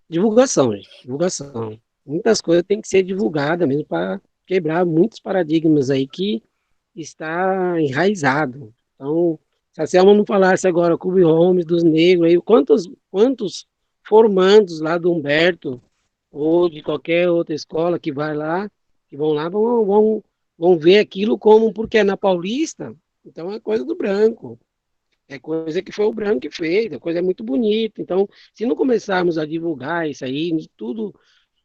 divulgação, gente, divulgação. Muitas coisas têm que ser divulgadas mesmo para quebrar muitos paradigmas aí que está enraizado. Então, se a Selma não falasse agora Clube Homes dos negros, aí, quantos formandos lá do Humberto ou de qualquer outra escola que vai lá, que vão lá, vão ver aquilo como, porque é na Paulista, então é coisa do branco. É coisa que foi o branco que fez, a coisa é muito bonita. Então, se não começarmos a divulgar isso aí, de tudo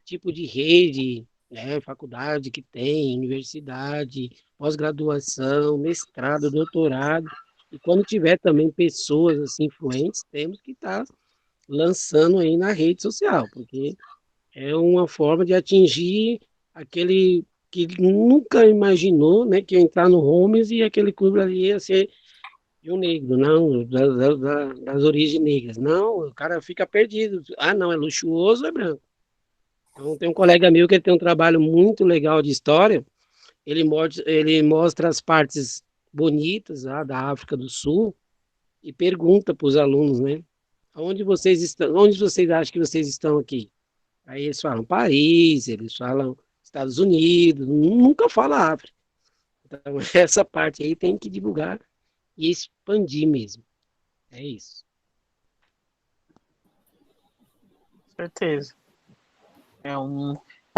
tipo de rede, né, faculdade que tem, universidade, pós-graduação, mestrado, doutorado, e quando tiver também pessoas assim influentes, temos que estar lançando aí na rede social, porque é uma forma de atingir aquele que nunca imaginou, né, que ia entrar no Homes e aquele clube ali ia ser de um negro, não, das origens negras. Não, o cara fica perdido. Ah, não, é luxuoso, é branco. Então, tem um colega meu que ele tem um trabalho muito legal de história. Ele mostra as partes bonitas lá da África do Sul e pergunta para os alunos, né? Onde vocês estão? Onde vocês acham que vocês estão aqui? Aí eles falam Paris, eles falam Estados Unidos, nunca fala África. Então, essa parte aí tem que divulgar e expandir mesmo. É isso. certeza. É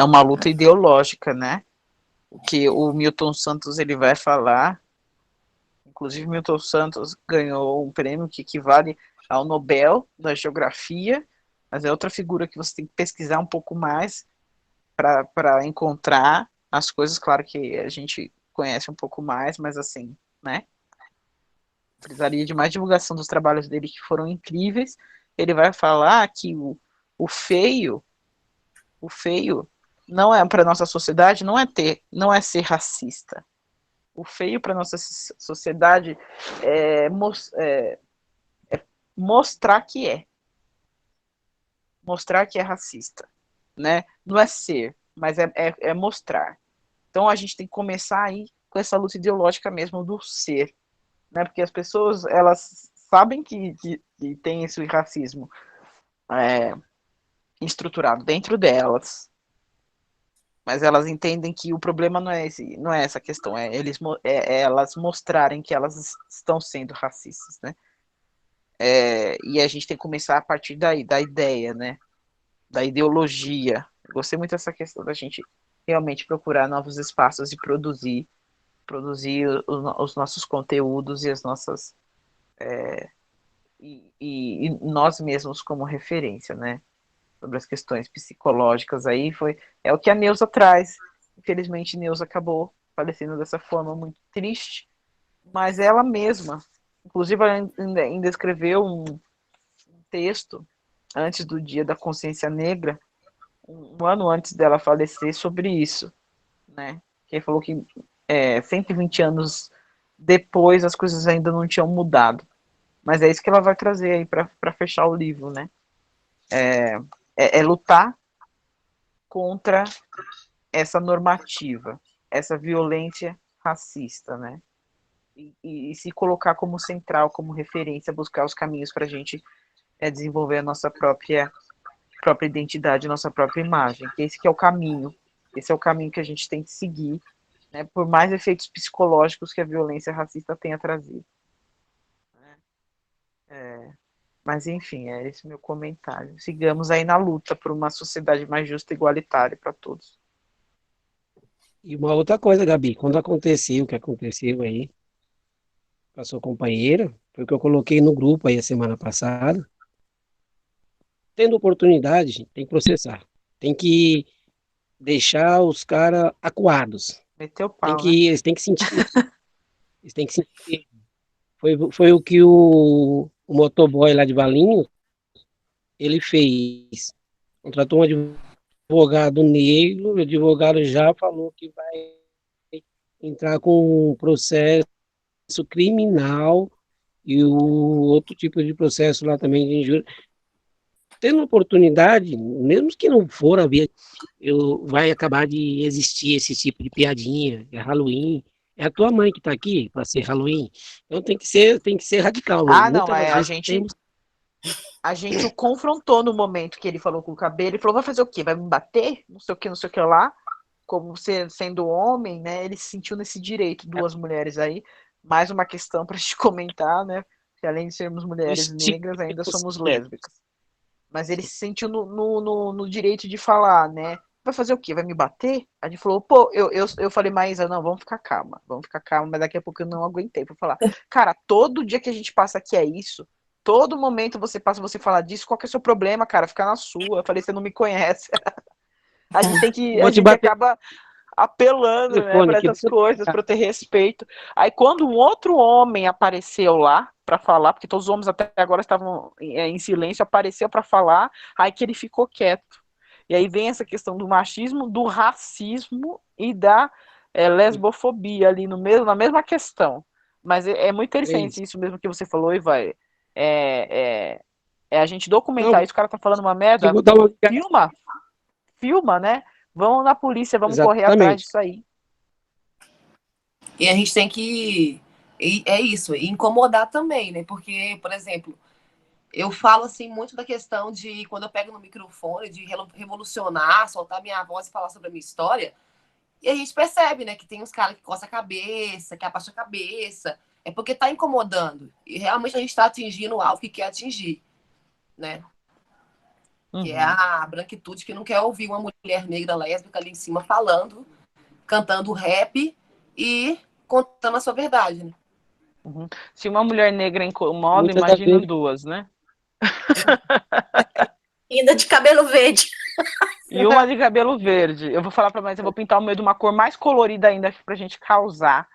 uma luta ideológica, né? O que o Milton Santos ele vai falar. Inclusive, Milton Santos ganhou um prêmio que equivale ao Nobel da Geografia, mas é outra figura que você tem que pesquisar um pouco mais para encontrar as coisas. Claro que a gente conhece um pouco mais, mas assim, né? Precisaria de mais divulgação dos trabalhos dele, que foram incríveis. Ele vai falar que o feio não é para nossa sociedade, não é ser racista. O feio para nossa sociedade é mostrar que é racista, né? Não é ser, mas é mostrar. Então a gente tem que começar aí com essa luta ideológica mesmo do ser, né? Porque as pessoas, elas sabem que tem esse racismo estruturado dentro delas, mas elas entendem que o problema não é essa questão, é elas mostrarem que elas estão sendo racistas, né? E a gente tem que começar a partir daí, da ideia, né? Da ideologia. Eu gostei muito dessa questão da gente realmente procurar novos espaços de produzir os nossos conteúdos e as nossas e nós mesmos como referência, né? Sobre as questões psicológicas aí, é o que a Neuza traz. Infelizmente, Neuza acabou falecendo dessa forma muito triste, mas ela mesma, inclusive, ela ainda escreveu um texto antes do Dia da Consciência Negra, um ano antes dela falecer, sobre isso, né? Que falou que 120 anos depois as coisas ainda não tinham mudado, mas é isso que ela vai trazer aí para fechar o livro, né? É lutar contra essa normativa, essa violência racista, né? E se colocar como central, como referência, buscar os caminhos para a gente desenvolver a nossa própria identidade, nossa própria imagem. Esse que é o caminho. Esse é o caminho que a gente tem que seguir, né? Por mais efeitos psicológicos que a violência racista tenha trazido. Mas, enfim, é esse meu comentário. Sigamos aí na luta por uma sociedade mais justa e igualitária para todos. E uma outra coisa, Gabi, quando aconteceu o que aconteceu aí com a sua companheira, foi o que eu coloquei no grupo aí a semana passada. Tendo oportunidade, gente, tem que processar. Tem que deixar os caras acuados. Meteu pau, né? Eles têm que sentir. Eles têm que sentir. Foi o que o motoboy lá de Valinhos, ele fez. Contratou um advogado negro, o advogado já falou que vai entrar com um processo criminal e o outro tipo de processo lá também de injúria. Tendo oportunidade, mesmo que não for a via, vai acabar de existir esse tipo de piadinha, é Halloween. É a tua mãe que está aqui para ser Halloween. Então tem que ser radical. Não, a gente A gente o confrontou no momento que ele falou com o cabelo, ele falou, vai fazer o quê? Vai me bater? Não sei o que, não sei o que lá. Como sendo homem, né? Ele se sentiu nesse direito, duas mulheres aí. Mais uma questão para a gente comentar, né? Que além de sermos mulheres negras, ainda somos lésbicas. Mas ele se sentiu no direito de falar, né? Vai fazer o quê? Vai me bater? A gente falou, pô, eu falei, Maísa, não, vamos ficar calma, mas daqui a pouco eu não aguentei pra falar. Cara, todo dia que a gente passa aqui é isso. Todo momento você passa, você fala disso, qual que é o seu problema, cara? Fica na sua. Eu falei, você não me conhece. A gente tem que. A gente acaba apelando, né, para essas coisas, para ter respeito. Aí quando um outro homem apareceu lá para falar, porque todos os homens até agora estavam em silêncio, apareceu para falar, aí que ele ficou quieto. E aí vem essa questão do machismo, do racismo e da lesbofobia ali na mesma questão. Mas é muito interessante isso mesmo que você falou, e vai. É a gente documentar isso, o cara tá falando uma merda, filma, né? Vamos na polícia, vamos correr atrás disso aí. E a gente tem que, é isso, incomodar também, né? Porque, por exemplo, eu falo assim muito da questão de quando eu pego no microfone, de revolucionar, soltar minha voz e falar sobre a minha história, e a gente percebe, né, que tem uns caras que coçam a cabeça, que abaixa a cabeça, é porque tá incomodando. E realmente a gente tá atingindo o alvo que quer atingir, né? Que é a branquitude que não quer ouvir uma mulher negra lésbica ali em cima falando, cantando rap e contando a sua verdade, né? Se uma mulher negra incomoda, imagina duas, né? Ainda de cabelo verde. E uma de cabelo verde. Eu vou falar pra mais, eu vou pintar o meu de uma cor mais colorida ainda pra gente causar.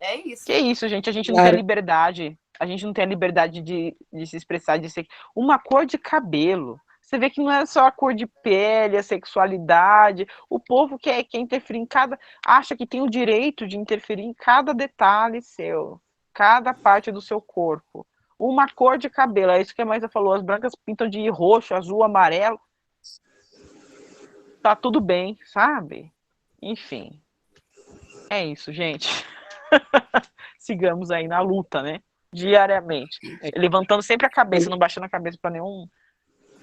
É isso. Que isso, gente? A gente não tem a liberdade. A gente não tem a liberdade de se expressar, de ser uma cor de cabelo. Você vê que não é só a cor de pele, a sexualidade. O povo quer interferir em cada. Acha que tem o direito de interferir em cada detalhe seu, cada parte do seu corpo. Uma cor de cabelo, é isso que a Maísa falou. As brancas pintam de roxo, azul, amarelo. Tá tudo bem, sabe? Enfim. É isso, gente. Sigamos aí na luta, né? Diariamente. Levantando sempre a cabeça, não baixando a cabeça para nenhum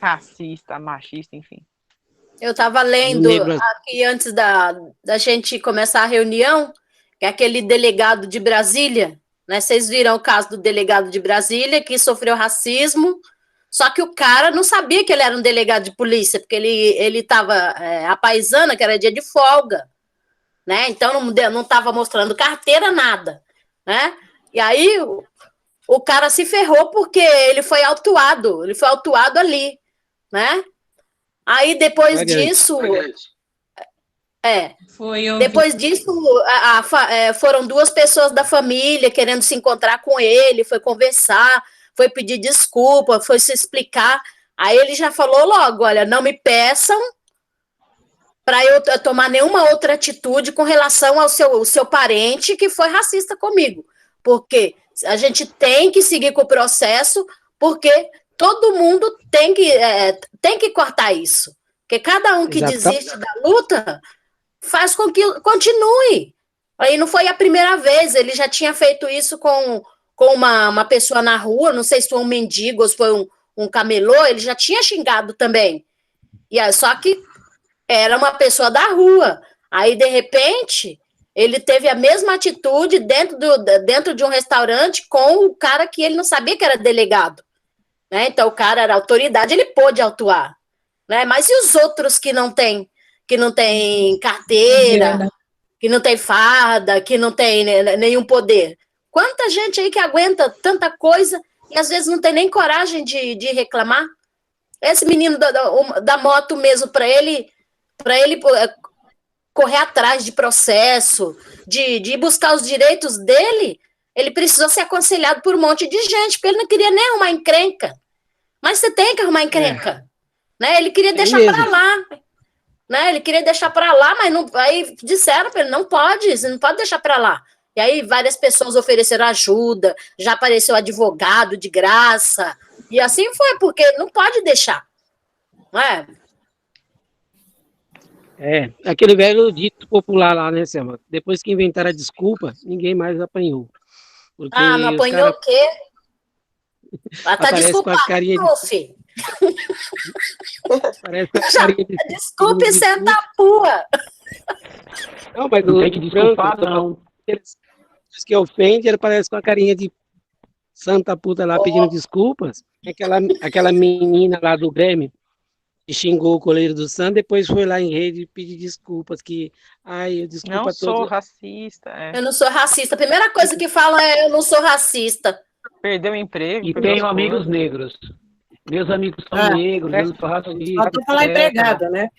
racista, machista, enfim. Eu estava lendo aqui antes da gente começar a reunião, que é aquele delegado de Brasília, né? Vocês viram o caso do delegado de Brasília, que sofreu racismo, só que o cara não sabia que ele era um delegado de polícia, porque ele estava a paisana, que era dia de folga, né? Então não estava mostrando carteira, nada, né? E aí o cara se ferrou porque ele foi autuado ali, né? Aí depois disso, depois disso foram duas pessoas da família querendo se encontrar com ele, foi conversar, foi pedir desculpa, foi se explicar. Aí ele já falou logo, olha, não me peçam para eu tomar nenhuma outra atitude com relação ao seu parente que foi racista comigo, porque a gente tem que seguir com o processo, porque todo mundo tem que cortar isso. Porque cada um que desiste da luta faz com que continue. Aí não foi a primeira vez, ele já tinha feito isso com uma pessoa na rua, não sei se foi um mendigo ou se foi um camelô, ele já tinha xingado também. E aí, só que era uma pessoa da rua. Aí, de repente, ele teve a mesma atitude dentro de um restaurante com o cara que ele não sabia que era delegado. Né? Então, o cara era autoridade, ele pôde autuar. Né? Mas e os outros que não têm carteira, que não tem farda, que não tem nenhum poder? Quanta gente aí que aguenta tanta coisa e às vezes não tem nem coragem de reclamar? Esse menino da moto mesmo, para ele correr atrás de processo, de buscar os direitos dele, ele precisou ser aconselhado por um monte de gente, porque ele não queria nem arrumar encrenca. Mas você tem que arrumar encrenca. Né? Ele queria deixar para lá. Né? Ele queria deixar para lá, mas não, aí disseram para ele, você não pode deixar para lá. E aí várias pessoas ofereceram ajuda, já apareceu advogado de graça, e assim foi, porque não pode deixar. Não é? Aquele velho dito popular lá, né, Selma? Depois que inventaram a desculpa, ninguém mais apanhou. Porque não apanhou o quê? Ela tá Aparece com a desculpada, carinha de, Lucy. parece com a carinha de Desculpe de sentar a pua. Não, mas Não o tem que desculpar, branco, não. diz que ofende, ele parece com a carinha de santa puta lá pedindo desculpas. Aquela menina lá do Grêmio que xingou o goleiro do Santos, depois foi lá em rede pedir desculpas, que, ai, eu desculpa Não a sou todos. racista. Eu não sou racista. A primeira coisa que falam é eu não sou racista. Perdeu o emprego. E perdeu tenho as amigos coisas. negros. Meus amigos são Ah, negros, eu não sou racista. Faltou falar etc. empregada, né?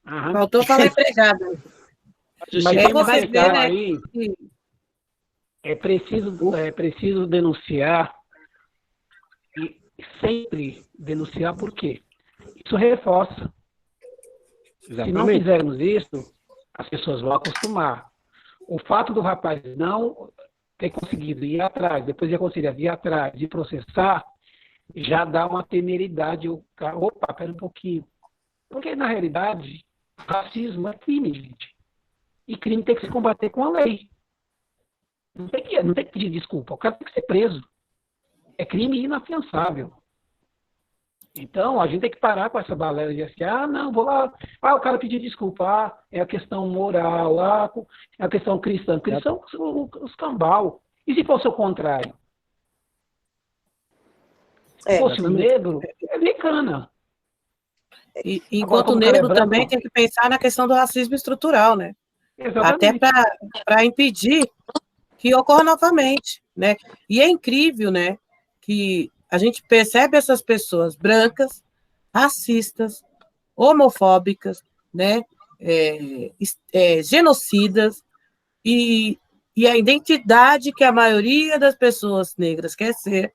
Aham. Faltou falar empregada. Mas Aí tem uma você vê, questão né? aí, é preciso denunciar, e sempre denunciar por quê? Isso reforça. Se não Exatamente. fizermos isso, as pessoas vão acostumar. O fato do rapaz não ter conseguido ir atrás, depois de aconselhar, ir atrás, de processar, já dá uma temeridade. Opa, pera um pouquinho. Porque, na realidade, racismo é crime, gente. E crime tem que se combater com a lei. Não tem que pedir desculpa. O cara tem que ser preso. É crime inafiançável. Então, a gente tem que parar com essa balela de assim, não, vou lá, o cara pediu desculpa, é a questão moral, é a questão cristã. Cristão, os cambal. E se fosse o contrário? Se fosse um negro, é mecana. E, enquanto como o negro cara é branco, também tem que pensar na questão do racismo estrutural, né? Até Exatamente. para impedir que ocorra novamente, né? E é incrível, né, que a gente percebe essas pessoas brancas, racistas, homofóbicas, né, genocidas, e a identidade que a maioria das pessoas negras quer ser,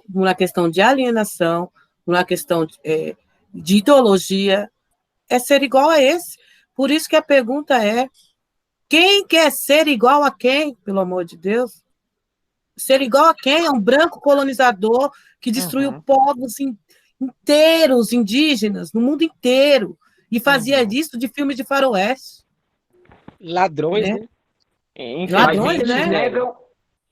na questão de alienação, na questão de ideologia, é ser igual a esse. Por isso que a pergunta é: quem quer ser igual a quem, pelo amor de Deus? Ser igual a quem? É um branco colonizador que destruiu povos inteiros, indígenas, no mundo inteiro, e fazia disso de filmes de faroeste. Ladrões, né? né? Ladrões, Mas eles né? negam,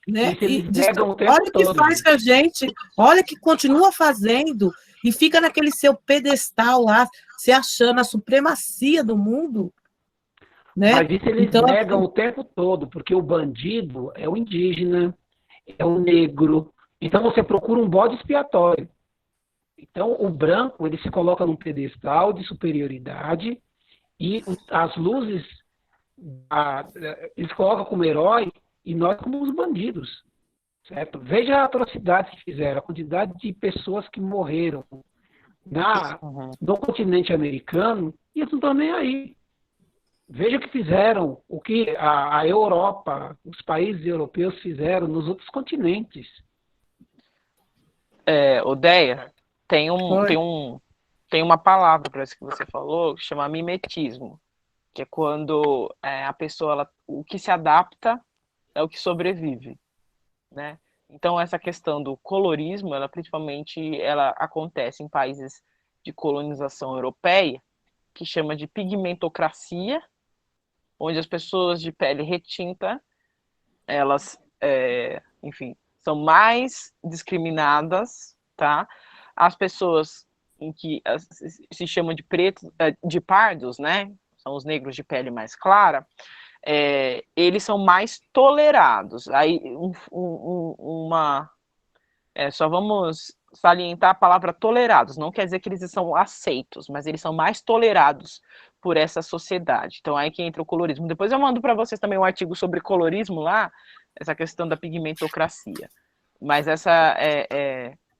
né? eles negam o tempo Olha o que todo. faz com a gente, olha o que continua fazendo, e fica naquele seu pedestal lá, se achando a supremacia do mundo. Né? Mas isso eles Então, negam o tempo todo, porque o bandido é o indígena, é o negro. Então você procura um bode expiatório. Então o branco ele se coloca num pedestal de superioridade e as luzes eles colocam como herói e nós como os bandidos, certo? Veja a atrocidade que fizeram, a quantidade de pessoas que morreram no continente americano e eles não estão nem aí. Veja o que fizeram, o que a Europa, os países europeus fizeram nos outros continentes. Odeia, tem uma palavra para isso que você falou, que chama mimetismo, que é quando a pessoa, o que se adapta é o que sobrevive, né? Então, essa questão do colorismo, principalmente ela acontece em países de colonização europeia, que chama de pigmentocracia, onde as pessoas de pele retinta, elas, enfim, são mais discriminadas, tá? As pessoas em que se chamam de pretos, de pardos, né? São os negros de pele mais clara, eles são mais tolerados. Aí, só vamos salientar a palavra tolerados, não quer dizer que eles são aceitos, mas eles são mais tolerados por essa sociedade. Então, aí que entra o colorismo. Depois eu mando para vocês também um artigo sobre colorismo lá, essa questão da pigmentocracia. Mas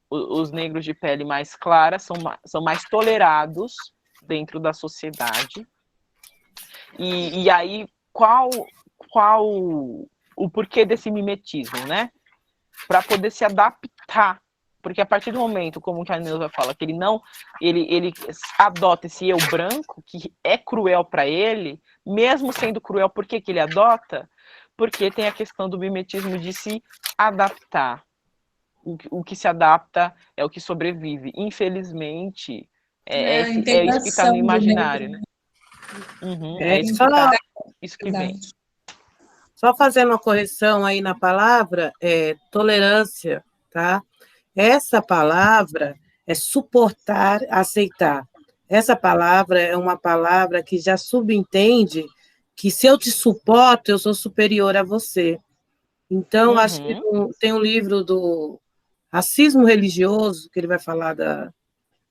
os negros de pele mais clara são mais tolerados dentro da sociedade. E aí, qual o porquê desse mimetismo, né? Para poder se adaptar, porque a partir do momento, como que a Neuza fala, que ele adota esse eu branco, que é cruel para ele, mesmo sendo cruel, por que ele adota? Porque tem a questão do mimetismo de se adaptar. O que se adapta é o que sobrevive. Infelizmente, isso que está no imaginário, né? Isso que vem. Só fazendo uma correção aí na palavra, tolerância, tá? essa palavra é suportar, aceitar. Essa palavra é uma palavra que já subentende que se eu te suporto, eu sou superior a você. Então, acho que tem um livro do Racismo Religioso, que ele vai falar da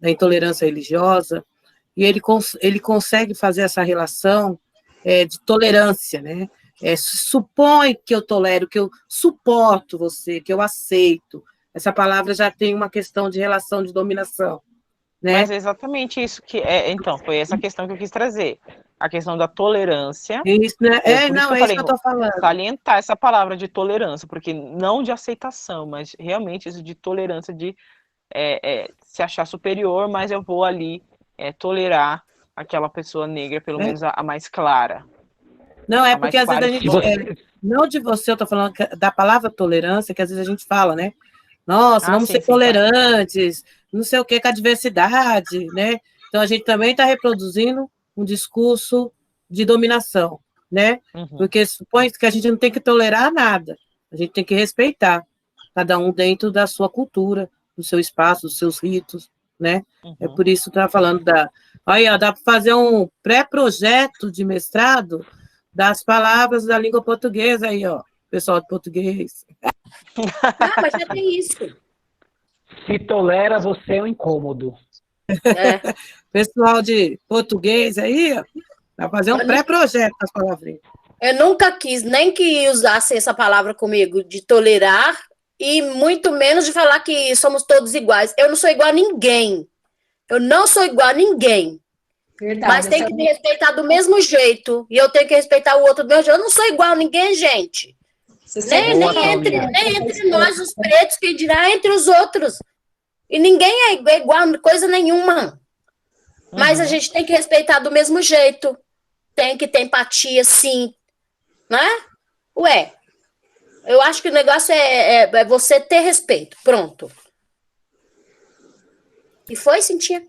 intolerância religiosa, e ele consegue fazer essa relação de tolerância, né? Supõe que eu tolero, que eu suporto você, que eu aceito. Essa palavra já tem uma questão de relação de dominação, né? Mas é exatamente isso que então, foi essa questão que eu quis trazer. A questão da tolerância. Isso, né? Por isso que eu É isso falei, que eu tô falando. salientar essa palavra de tolerância, porque não de aceitação, mas realmente isso de tolerância, de se achar superior, mas eu vou ali tolerar aquela pessoa negra, pelo menos a mais clara. Não, é porque às vezes a gente... não de você, eu tô falando da palavra tolerância, que às vezes a gente fala, né? Nossa, vamos ser tolerantes, não sei o que, com a diversidade, né? Então, a gente também está reproduzindo um discurso de dominação, né? Porque supõe que a gente não tem que tolerar nada, a gente tem que respeitar, cada um dentro da sua cultura, do seu espaço, dos seus ritos, né? É por isso que eu estava falando Olha, dá para fazer um pré-projeto de mestrado das palavras da língua portuguesa aí, ó, pessoal de português. Mas já tem isso. Se tolera, você é um incômodo. Pessoal de português aí, ó, vai fazer um pré-projeto das palavrinhas. Eu nunca quis nem que usassem essa palavra comigo, de tolerar, e muito menos de falar que somos todos iguais. Eu não sou igual a ninguém. Eu não sou igual a ninguém. Verdade, mas tem que me respeitar do mesmo jeito. E eu tenho que respeitar o outro do mesmo jeito. Eu não sou igual a ninguém, gente. Nem entre nós, os pretos, quem dirá entre os outros. E ninguém é igual a coisa nenhuma. Mas a gente tem que respeitar do mesmo jeito. Tem que ter empatia, sim. Né? Ué, eu acho que o negócio é você ter respeito. Pronto. E foi, Cintia?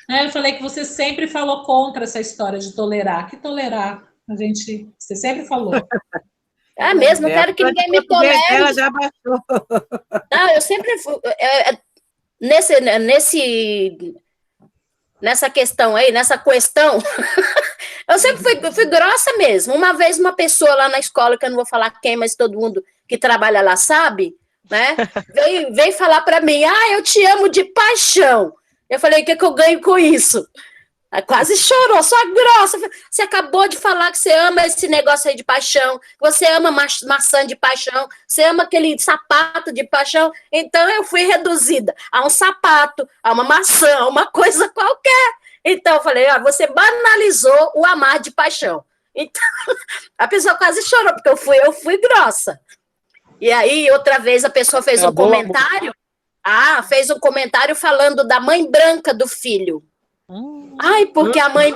Eu falei que você sempre falou contra essa história de tolerar. Que tolerar? Você sempre falou. Mesmo, não quero que ninguém me tolere. Ela já baixou. Não, eu sempre fui... Nessa questão aí, nessa questão, eu sempre fui grossa mesmo. Uma vez uma pessoa lá na escola, que eu não vou falar quem, mas todo mundo que trabalha lá sabe, né? Veio falar para mim, eu te amo de paixão. Eu falei, o que eu ganho com isso? Aí quase chorou, só grossa. Você acabou de falar que você ama esse negócio aí de paixão, que você ama maçã de paixão, você ama aquele sapato de paixão. Então eu fui reduzida a um sapato, a uma maçã, a uma coisa qualquer. Então eu falei, você banalizou o amar de paixão. Então a pessoa quase chorou, porque eu fui grossa. E aí, outra vez, a pessoa fez um comentário. Fez um comentário falando da mãe branca do filho. Porque a mãe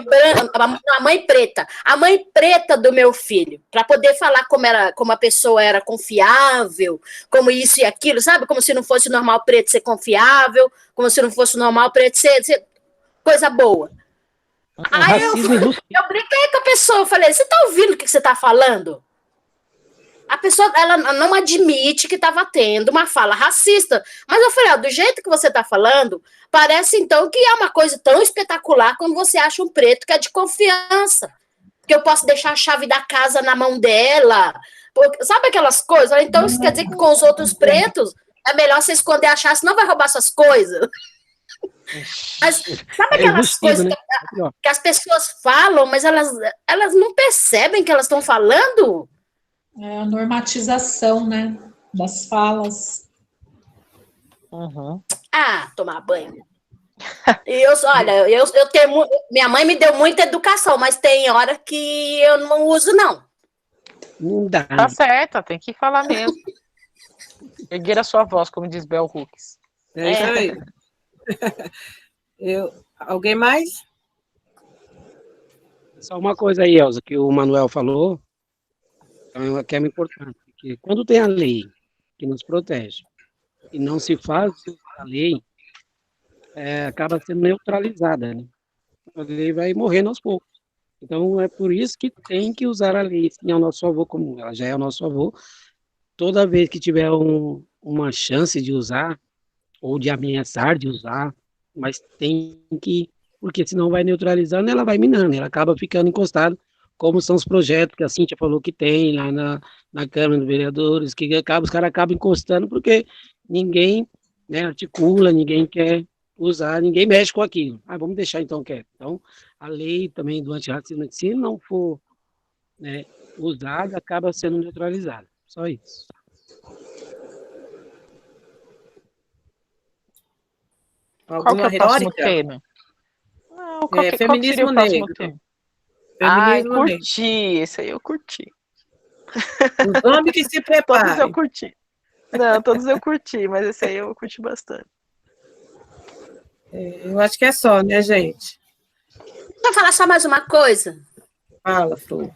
preta do meu filho, para poder falar como a pessoa era confiável, como isso e aquilo, sabe? Como se não fosse normal preto ser confiável, como se não fosse normal preto ser coisa boa. Aí eu brinquei com a pessoa, falei, você tá ouvindo o que você tá falando? A pessoa, ela não admite que estava tendo uma fala racista. Mas eu falei, do jeito que você está falando, parece então que é uma coisa tão espetacular quando você acha um preto que é de confiança. Que eu posso deixar a chave da casa na mão dela. Sabe aquelas coisas? Então isso quer dizer que com os outros pretos é melhor você esconder a chave, senão vai roubar suas coisas. Mas sabe aquelas coisas, né, que as pessoas falam, mas elas não percebem que elas estão falando? É a normatização, né, das falas. Tomar banho. Olha, eu tenho... Minha mãe me deu muita educação, mas tem hora que eu não uso, não. Não dá. Tá certo, tem que falar mesmo. Erguer a sua voz, como diz Bell Hooks. É isso aí. Alguém mais? Só uma coisa aí, Elza, que o Manuel falou, que é importante, porque quando tem a lei que nos protege e não se faz a lei, acaba sendo neutralizada, né? A lei vai morrendo aos poucos. Então, é por isso que tem que usar a lei, sim, ao nosso favor, como ela já é ao nosso favor. Toda vez que tiver uma chance de usar, ou de ameaçar de usar, mas tem que, porque senão vai neutralizando, ela vai minando, ela acaba ficando encostada, como são os projetos que a Cíntia falou que tem lá na Câmara dos Vereadores, que os caras acabam encostando porque ninguém, né, articula, ninguém quer usar, ninguém mexe com aquilo. Vamos deixar então quieto. Então, a lei também do antirracismo, se não for, né, usada, acaba sendo neutralizada. Só isso. Qual que é Alguma o próximo retórica? tema? Não, qual que seria Feminismo o próximo negro. tema? Ai, Feminismo negro. curti, esse aí eu curti. Os homens que se Todos eu preparem. curti. Não, todos eu curti, mas esse aí eu curti bastante. Eu acho que é só, né, gente? Deixa eu falar só mais uma coisa. Fala, Flu.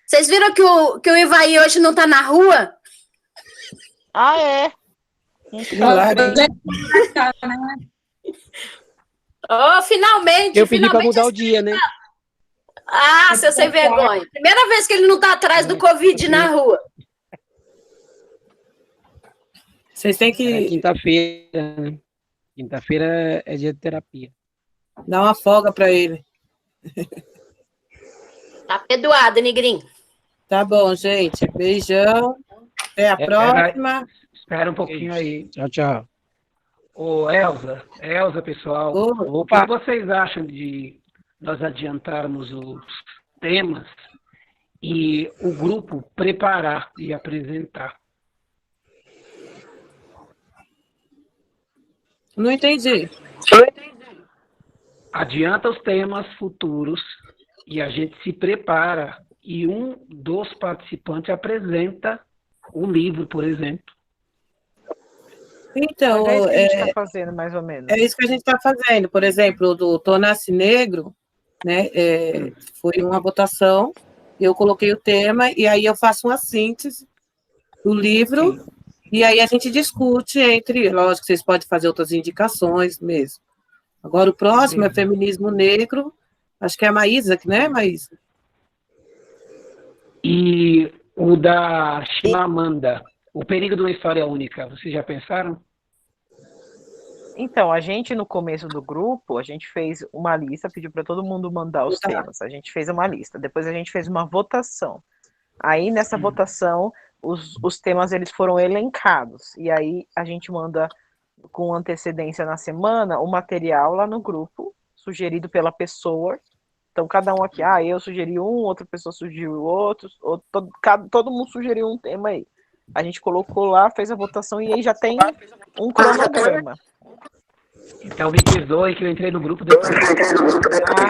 Vocês viram que o Ivaí hoje não tá na rua? Ah, é? Claro. Oh, finalmente! Eu pedi para finalmente mudar o dia, né? Ah, seu sem vergonha. Primeira vez que ele não tá atrás do Covid na rua. Vocês têm É que quinta-feira, né? Quinta-feira é dia de terapia. dar uma folga para ele. Tá perdoado, Negrinho. Tá bom, gente. Beijão. Até a próxima. Espera um pouquinho aí. Tchau, tchau. Ô, Elza, pessoal, o que vocês acham de nós adiantarmos os temas e o grupo preparar e apresentar? Não entendi. Adianta os temas futuros e a gente se prepara e um dos participantes apresenta o livro, por exemplo. Então, Mas é isso que a gente está fazendo, mais ou menos. É isso que a gente está fazendo. Por exemplo, do Tornar-se Negro, né, foi uma votação, eu coloquei o tema, e aí eu faço uma síntese do livro, e aí a gente discute entre, lógico, vocês podem fazer outras indicações mesmo. Agora, o próximo é Feminismo Negro, acho que é a Maísa, né, Maísa? E o da Chimamanda, O Perigo de uma História Única, vocês já pensaram? Então, a gente, no começo do grupo, a gente fez uma lista, pediu para todo mundo mandar os temas. A gente fez uma lista. Depois a gente fez uma votação. Aí, nessa votação, os temas eles foram elencados. E aí, a gente manda com antecedência na semana o material lá no grupo, sugerido pela pessoa. Então, cada um aqui, eu sugeri um, outra pessoa sugeriu outro, todo mundo sugeriu um tema aí. A gente colocou lá, fez a votação e aí já tem um cronograma. Então me perdoe que eu entrei no grupo depois.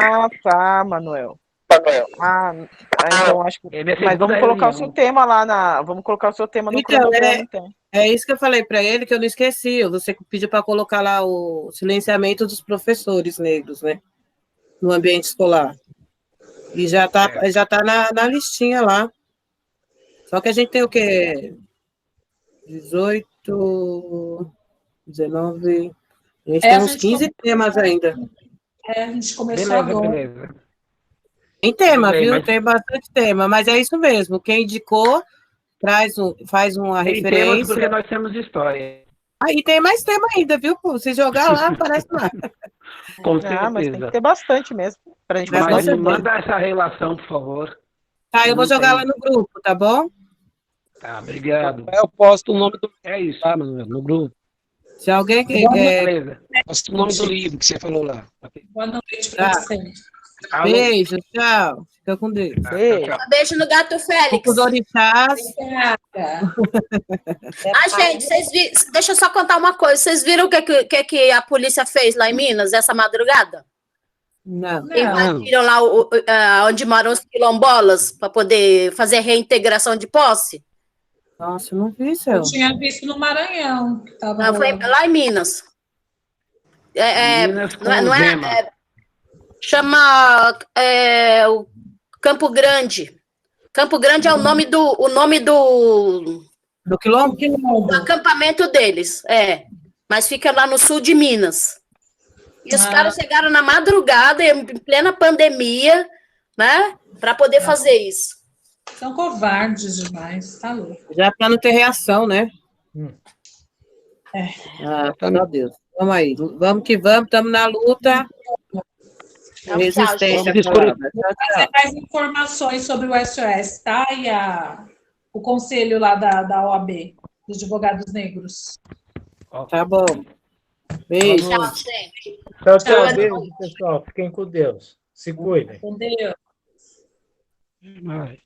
Ah, tá, Manuel. Então acho que. Mas vamos colocar o seu tema lá Vamos colocar o seu tema no cronograma, então. É isso que eu falei para ele, que eu não esqueci. Você pediu para colocar lá o silenciamento dos professores negros, né? No ambiente escolar. E já tá na listinha lá. Só que a gente tem o quê? 18, 19... A gente tem uns 15 temas ainda. A gente começou agora. Beleza. Tem tema, viu? Tem bastante tema, mas é isso mesmo. Quem indicou, faz uma referência. Temas porque nós temos história. E tem mais tema ainda, viu? Se jogar lá, aparece lá. Com certeza. Mas tem que ter bastante mesmo. Pra gente mas manda essa relação, por favor. Tá, eu vou jogar lá no grupo, tá bom? Tá, obrigado. Eu posto o nome do... É isso. Tá, Manuel, no grupo. Se alguém... Beleza. Posto o nome do livro que você falou lá. Boa noite para vocês. Beijo, tchau. Fica com Deus. Beijo no gato Félix. Os orixás. Gente, deixa eu só contar uma coisa. Vocês viram o que a polícia fez lá em Minas essa madrugada? Não. Invadiram lá onde moram os quilombolas para poder fazer reintegração de posse? Nossa, eu não vi isso. Eu tinha visto no Maranhão. Não, foi lá em Minas. Minas com chama o Campo Grande. Campo Grande é o nome do quilombo? Do acampamento deles, mas fica lá no sul de Minas. E os caras chegaram na madrugada, em plena pandemia, né, para poder fazer isso. São covardes demais, tá louco. Já para não ter reação, né? Meu Deus. Vamos aí. Vamos que vamos, estamos na luta. Tchau, Resistência. gente. à palavra. Tchau, Vou trazer tchau. mais informações sobre o SOS, tá? E o conselho lá da OAB, dos advogados negros. Tá bom. Beijo. Tchau, gente. Tchau, Tchau. beijo, pessoal. Fiquem com Deus. Se cuidem. Com Deus. Mas...